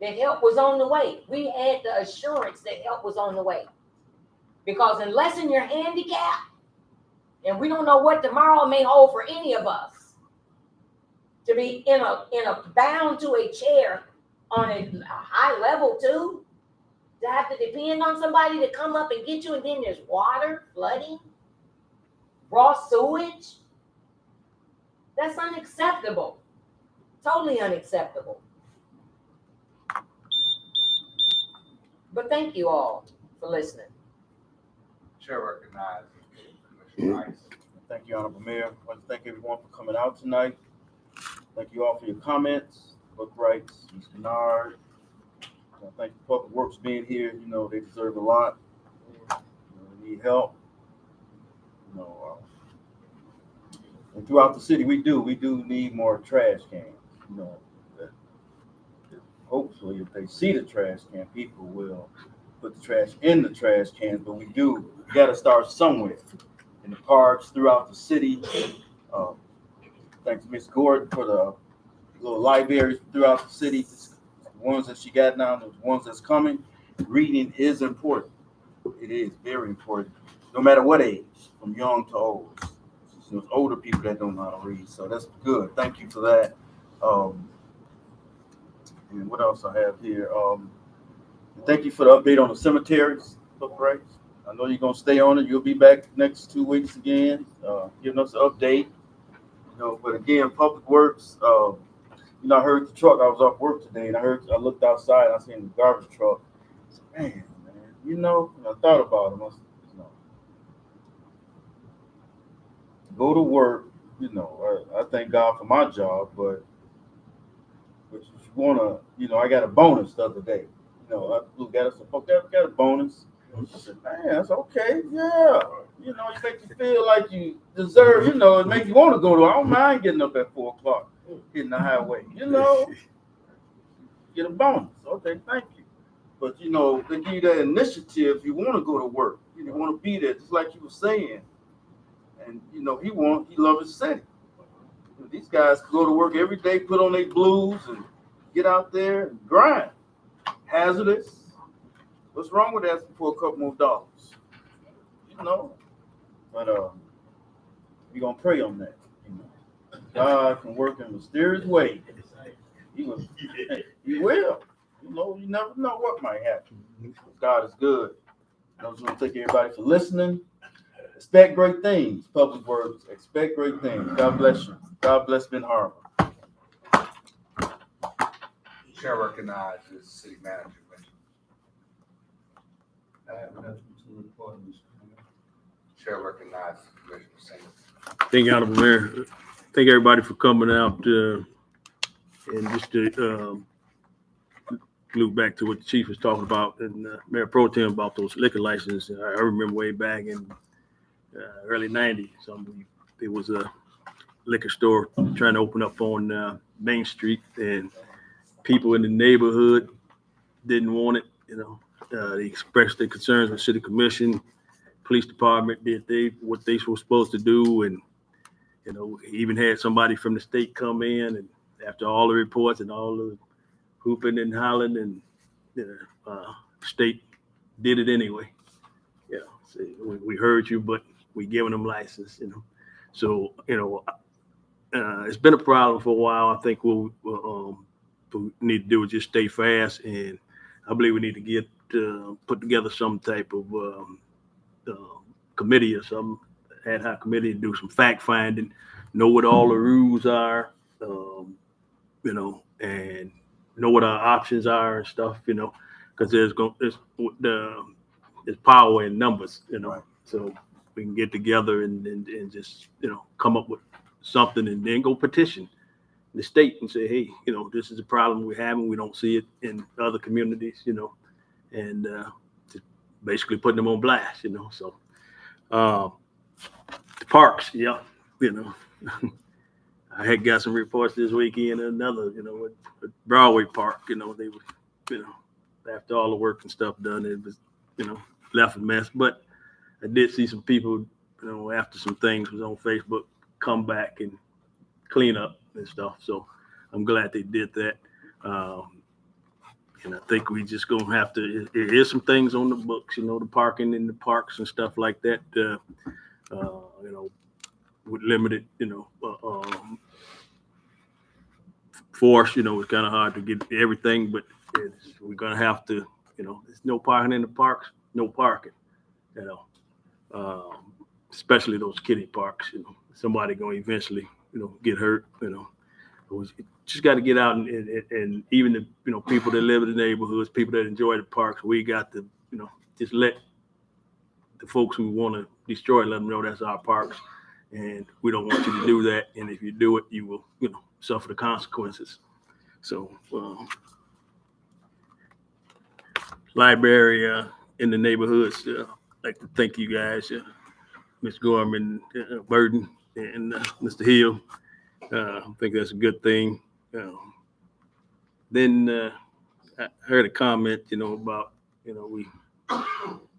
That help was on the way. We had the assurance that help was on the way. Because unless you're handicapped, and we don't know what tomorrow may hold for any of us, to be in a bound to a chair on a high level too, to have to depend on somebody to come up and get you, and then there's water, flooding, raw sewage. That's unacceptable. Totally unacceptable. But thank you all for listening. Chair recognizes Commissioner Rice. Thank you, Honorable Mayor. I want to thank everyone for coming out tonight. Thank you all for your comments. Book Rights, Ms. Kennard. Thank the Public Works being here. You know, they deserve a lot. They need help. You know, and throughout the city, we do need more trash cans. You know, that hopefully, if they see the trash can, people will put the trash in the trash cans. But we got to start somewhere, in the parks throughout the city. Thanks to Ms. Gordon for the little libraries throughout the city. The ones that she got now, the ones that's coming. Reading is important. It is very important, no matter what age, from young to old. There's older people that don't know how to read, so that's good. Thank you for that. And what else I have here? Thank you for the update on the cemeteries, Book Rights. I know you're gonna stay on it. You'll be back next 2 weeks again, giving us an update. You know, but again, Public Works. You know, I heard the truck. I was off work today, and I looked outside. And I seen the garbage truck. I said, man, you know, and I thought about him. I said, you know, go to work. You know, I thank God for my job, but if you wanna, you know, I got a bonus the other day. You know, I got a bonus. I said, man, that's okay. Yeah, you know, it makes you feel like you deserve. You know, it makes you want to go to. I don't mind getting up at 4 o'clock. Hitting the highway, you know, get a bonus. Okay, thank you. But you know, they give you that initiative. You want to go to work. You want to be there, just like you were saying. And you know, he loves his city. These guys go to work every day, put on their blues, and get out there and grind. Hazardous. What's wrong with asking for a couple more dollars? You know, but we gonna pray on that. God can work in mysterious ways. He will. You know, you never know what might happen. God is good. I just want to thank everybody for listening. Expect great things, Public Works. Expect great things. God bless you. God bless Ben Harbor. Chair recognizes City Manager Mitchell. I have nothing to report, Mr. Mayor. Chair recognizes Commissioner Singleton. Thank you, Honorable Mayor. Thank everybody for coming out, and just to loop back to what the chief was talking about, and Mayor Pro Tem about those liquor licenses. I remember way back in early '90s, there was a liquor store trying to open up on Main Street, and people in the neighborhood didn't want it. You know, they expressed their concerns with City Commission, Police Department did what they were supposed to do, and you know, he even had somebody from the state come in, and after all the reports and all the hooping and hollering, and state did it anyway. Yeah, so we heard you, but we giving them license. You know, so you know, it's been a problem for a while. I think what we need to do is just stay fast, and I believe we need to get put together some type of committee or something. Ad hoc committee to do some fact finding, know what all the rules are, you know, and know what our options are and stuff, you know, because there's power in numbers, you know, right. So we can get together and just, you know, come up with something and then go petition the state and say, hey, you know, this is a problem we're having. We don't see it in other communities, you know, and just basically putting them on blast, you know. So the parks, yeah, you know, I had got some reports this weekend, another, you know, at Broadway Park, you know, they were, you know, after all the work and stuff done, it was, you know, left a mess. But I did see some people, you know, after some things was on Facebook, come back and clean up and stuff. So I'm glad they did that. And I think we just gonna have to, there is some things on the books, you know, the parking in the parks and stuff like that, you know, with limited, you know, force, you know, it's kind of hard to get everything, but we're gonna have to, you know, there's no parking in the parks, no parking, you know, especially those kiddie parks, you know, somebody gonna eventually, you know, get hurt, you know. We just got to get out and even the, you know, people that live in the neighborhoods, people that enjoy the parks, we got to, you know, just let the folks who want to destroy, let them know that's our parks, and we don't want you to do that. And if you do it, you will, you know, suffer the consequences. So, library in the neighborhoods, I'd like to thank you guys, Ms. Gorman, Burton, and Mr. Hill. I think that's a good thing. Then I heard a comment, you know, about, you know, we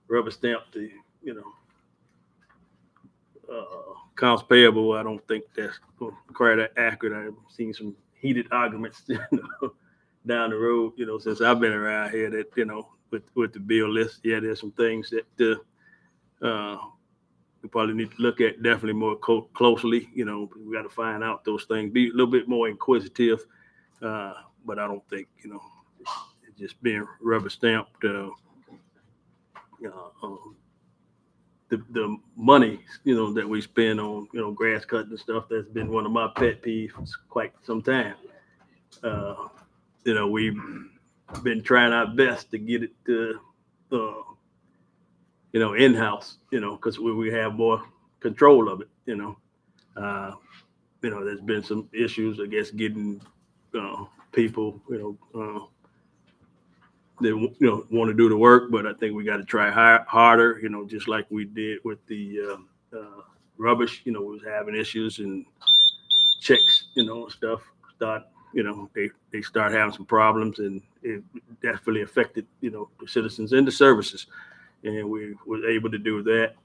rubber stamped the, you know, accounts payable. I don't think that's quite accurate. I've seen some heated arguments, you know, down the road, you know, since I've been around here that, you know, with the bill list, yeah, there's some things that we probably need to look at definitely more closely. You know, we got to find out those things, be a little bit more inquisitive. But I don't think, you know, just being rubber stamped, the the money, you know, that we spend on, you know, grass cutting and stuff, that's been one of my pet peeves for quite some time. You know, we've been trying our best to get it to, you know, in-house, you know, because we have more control of it, you know. You know, there's been some issues, I guess, getting people, you know, they, you know, want to do the work, but I think we got to try harder, you know, just like we did with the rubbish. You know, we was having issues and checks, you know, stuff start, you know, they start having some problems, and it definitely affected, you know, the citizens and the services. And we was able to do that.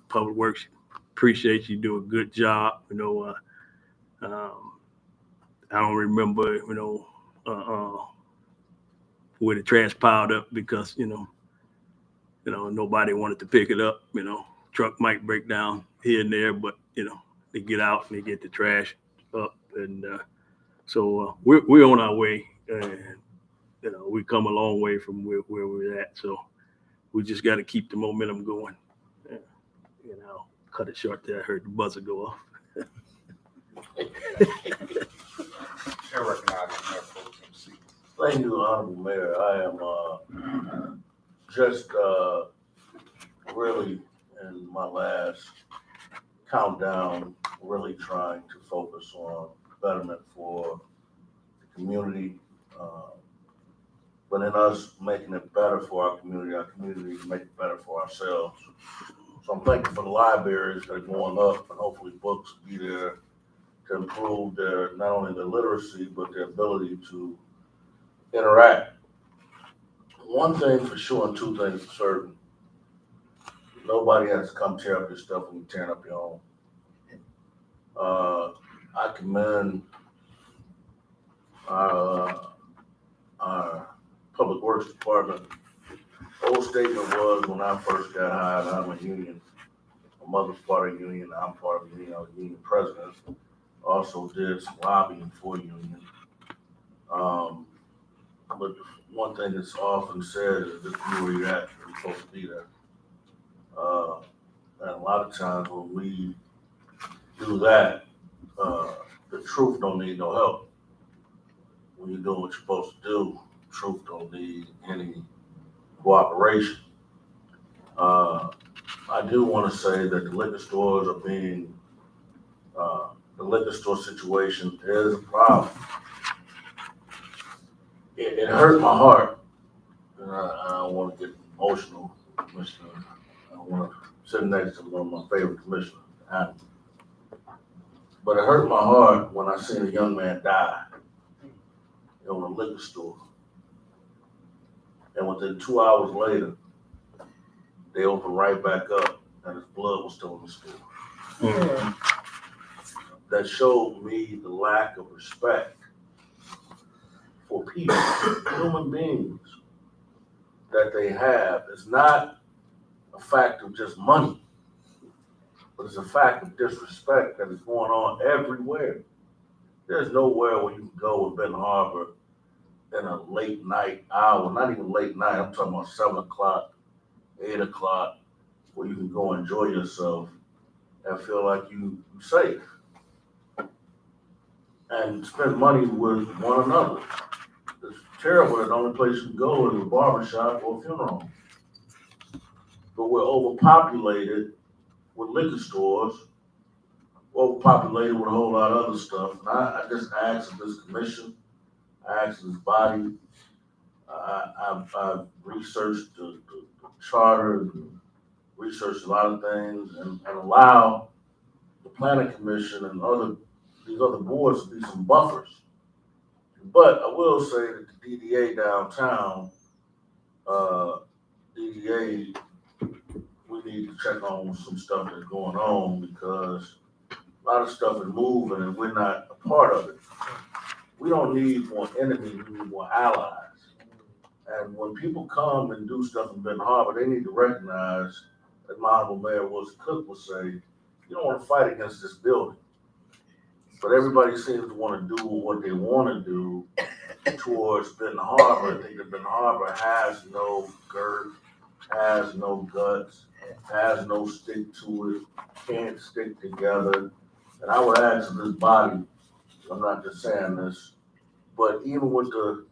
Public Works appreciate you, do a good job. You know, I don't remember, you know, where the trash piled up because, you know, nobody wanted to pick it up. You know, truck might break down here and there, but, you know, they get out and they get the trash up. And so we're on our way. And, you know, we come a long way from where we're at. So we just got to keep the momentum going. You know, cut it short there. I heard the buzzer go off. Chair recognizes Mayor Pro Tem Seaver. Thank you, Honorable Mayor. I am just really in my last countdown, really trying to focus on betterment for the community. But in us making it better for our community make it better for ourselves. So I'm thankful for the libraries that are going up, and hopefully books will be there to improve their, not only their literacy, but their ability to interact. One thing for sure and two things for certain, nobody has to come tear up your stuff when you're tearing up your own. I commend our Public Works Department. Old statement was, when I first got hired, I'm a union. My mother's part of the union, I'm part of the union, I was union president. Also did some lobbying for union. But one thing that's often said is just be where you're at, you're supposed to be there. And a lot of times when we do that, the truth don't need no help. When you're doing what you're supposed to do, truth don't need any cooperation. I do want to say that the liquor stores are being, the liquor store situation is a problem. It hurt my heart, and I don't want to get emotional, Commissioner. I want to sit next to one of my favorite commissioners. But it hurt my heart when I seen a young man die in a liquor store. And within 2 hours later, they opened right back up, and his blood was still in the store. Mm-hmm. That showed me the lack of respect for people, human beings that they have. It's not a fact of just money, but it's a fact of disrespect that is going on everywhere. There's nowhere where you can go in Benton Harbor in a late night hour, not even late night, I'm talking about 7 o'clock, 8 o'clock, where you can go enjoy yourself and feel like you're safe and spend money with one another. It's terrible that the only place you can go is a barbershop or a funeral home. But we're overpopulated with liquor stores, overpopulated with a whole lot of other stuff. And I just ask of this commission, I ask of this body, I've researched the charter, and researched a lot of things, and allow the planning commission and these other boards to be some buffers. But I will say that the DDA downtown, DDA, we need to check on some stuff that's going on because a lot of stuff is moving and we're not a part of it. We don't need more enemies, we need more allies. And when people come and do stuff in Benton Harbor, they need to recognize, as my honorable Mayor Wilson Cook would say, you don't want to fight against this building. But everybody seems to want to do what they want to do towards Benton Harbor. I think that Benton Harbor has no girth, has no guts, has no stick to it, can't stick together. And I would ask of this body, I'm not just saying this, but even with it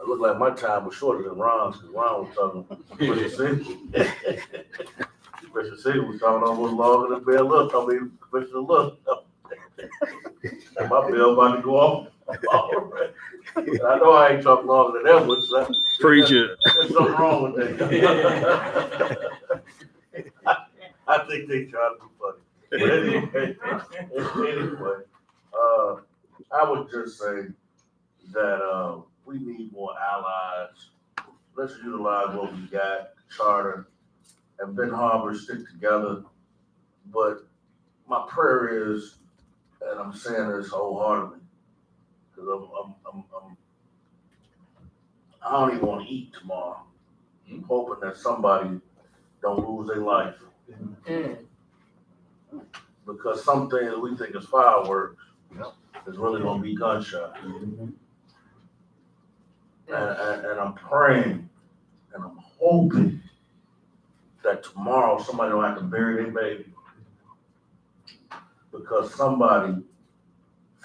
looked like my time was shorter than Ron's, because Ron was talking Commissioner Siegel. Commissioner Siegel was talking almost longer than Commissioner Look. And my bill about to go off already. And I know I ain't talking longer than Edward, so Preach it. there's something wrong with that. I think they try to be funny. But anyway, I would just say that we need more allies. Let's utilize what we got, charter, and Benton Harbor stick together. But my prayer is, and I'm saying this wholeheartedly, because I don't even want to eat tomorrow. I'm hoping that somebody don't lose their life. Because some things we think is fireworks is really gonna be gunshot. And I'm praying and I'm hoping that tomorrow somebody don't have to bury their baby because somebody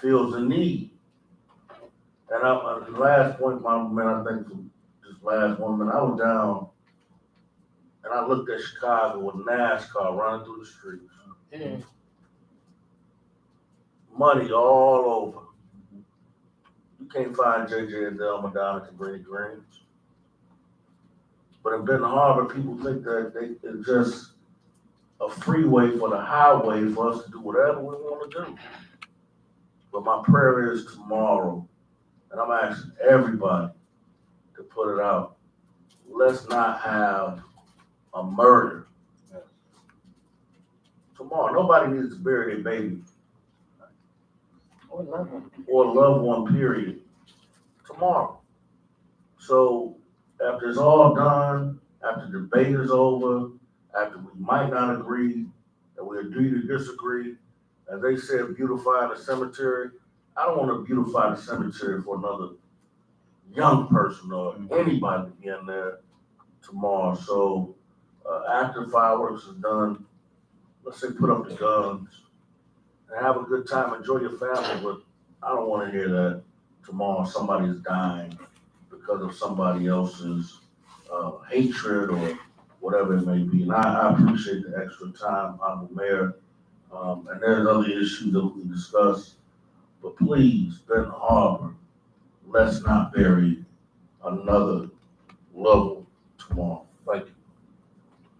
feels the need. And the last point, my man, I think this last 1 minute, I was down and I looked at Chicago with NASCAR running through the streets. Money all over. You can't find JJ and Delma down at the Cabrini Greens. But in Benton Harbor, people think that it's just a freeway for the highway for us to do whatever we want to do. But my prayer is tomorrow, and I'm asking everybody to put it out. Let's not have a murder tomorrow. Nobody needs to bury their baby or loved one, period, tomorrow. So after it's all done, after the debate is over, after we might not agree, and we agree to disagree, as they said, beautify the cemetery. I don't want to beautify the cemetery for another young person or anybody to be in there tomorrow. So after fireworks is done, let's say put up the guns and have a good time, enjoy your family, but I don't want to hear that tomorrow somebody is dying because of somebody else's hatred or whatever it may be. And I appreciate the extra time, Honorable Mayor. And there's other issues that we can discuss, but please, Benton Harbor, let's not bury another level tomorrow. Thank you.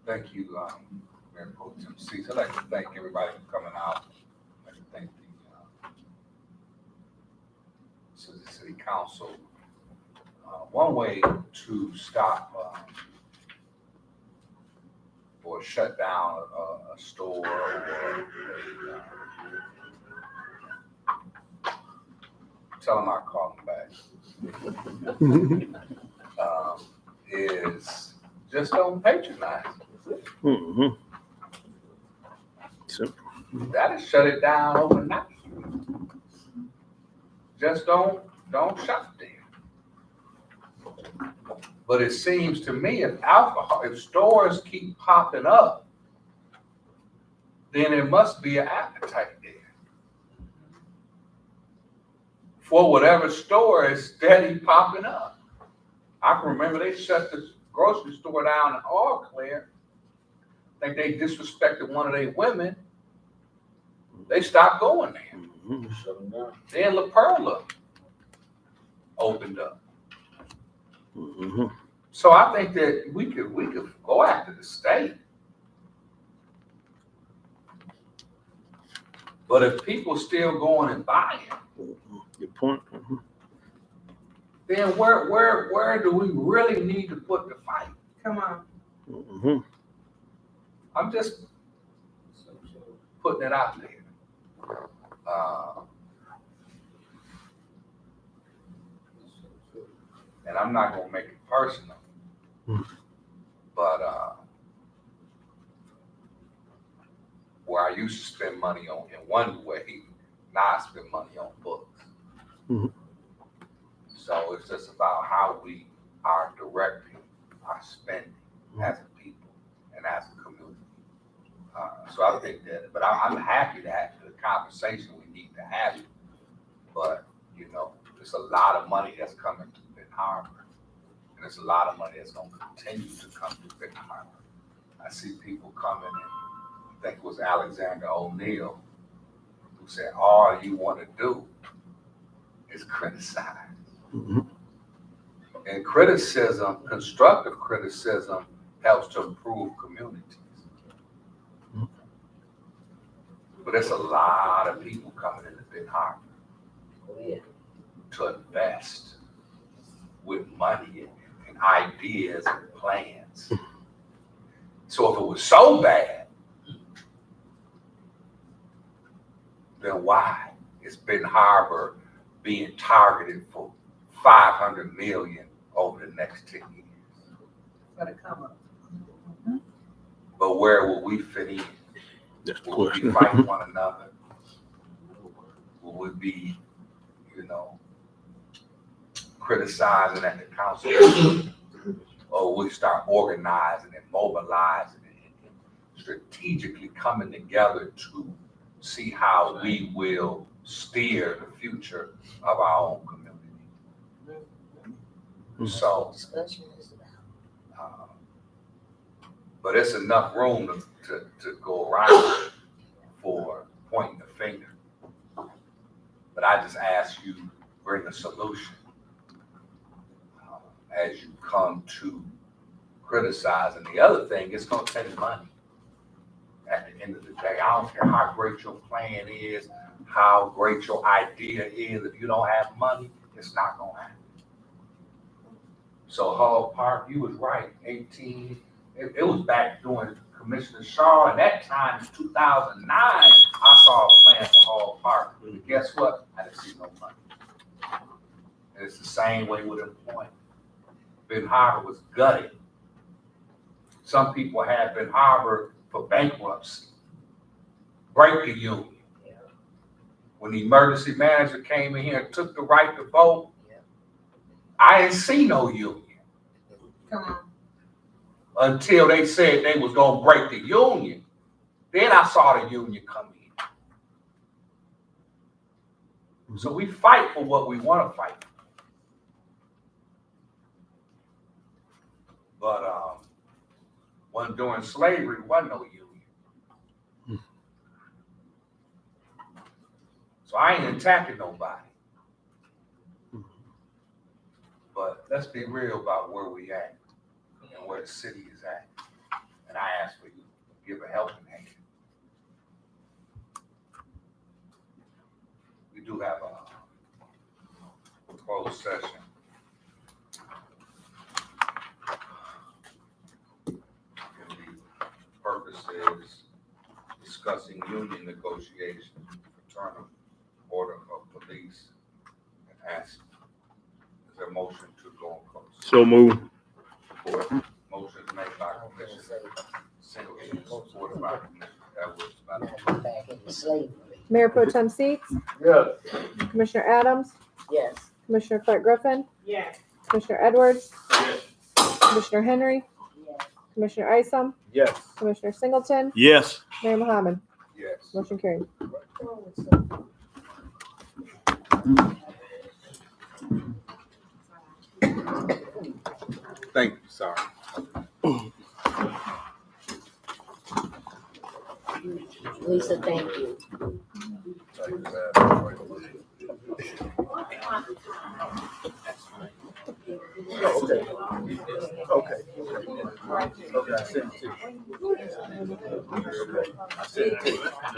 Thank you, Mayor Pro Tem Cease. I'd like to thank everybody for coming out. I'd like to thank the City Council. One way to stop or shut down a store or tell him I'll call him back. Is just don't patronize. Mm-hmm. Simple. That'll shut it down overnight. Just don't shop there. But it seems to me if stores keep popping up, then there must be an appetite there. For whatever store is steady popping up. I can remember they shut the grocery store down in Eau Claire. I think they disrespected one of their women. They stopped going there. Mm-hmm. Then La Perla opened up. Mm-hmm. So I think that we could go after the state. But if people still going and buying, good point. Mm-hmm. then where do we really need to put the fight? Come on. Mm-hmm. I'm just putting it out there. And I'm not gonna make it personal, but where I used to spend money on in one way, now I spend money on books. Mm-hmm. So it's just about how we are directing our spending as a people and as a community. So I think that, but I'm happy to have the conversation we need to have it. But, you know, there's a lot of money that's coming to Benton Harbor. And there's a lot of money that's going to continue to come to Benton Harbor. I see people coming in, I think it was Alexander O'Neill, who said, all you want to do is criticize. Mm-hmm. And criticism, constructive criticism, helps to improve communities. But there's a lot of people coming into Benton Harbor to invest with money and ideas and plans. So if it was so bad, then why is Benton Harbor being targeted for $500 million over the next 10 years? Gotta come up. But where will we fit in? That's the Will we question. fight one another? Will we be, you know, criticizing at the council? Or will we start organizing and mobilizing and strategically coming together to see how we will steer the future of our own community? So, but it's enough room to go around for pointing the finger. But I just ask you to bring a solution as you come to criticize. And the other thing, it's going to take money at the end of the day. I don't care how great your plan is, how great your idea is. If you don't have money, it's not going to happen. So Hall Park, you was right, 18. It was back during Commissioner Shaw, and that time in 2009, I saw a plan for Hall Park. But guess what? I didn't see no money. And it's the same way with employment. Benton Harbor was gutted. Some people had Benton Harbor for bankruptcy. Break the union. When the emergency manager came in here and took the right to vote, I didn't see no union. Come on. Until they said they was gonna break the union. Then I saw the union come in. So we fight for what we want to fight for. But when during slavery, wasn't no union. So I ain't attacking nobody. But let's be real about where we at and where the city is at. And I ask for you to give a helping hand. We do have a closed session. And the purpose is discussing union negotiations, fraternal order of police, and ask, is there a motion to go on close? So move. Support. Motion is made by Commissioner Singleton, supported by Commissioner Edwards. Madam Back into slavery. Mayor Pro Tem Seats, Yes. Commissioner Adams, Yes. Commissioner Clark Griffin, Yes. Commissioner Edwards, Yes. Commissioner Henry, Yes. Commissioner Isom, Yes. Commissioner Singleton, Yes. Mayor Mohammed. Yes. Motion carried. Thank you, sorry. Lisa, thank you. Okay. Okay. Okay, I sent it to you. I sent it to you.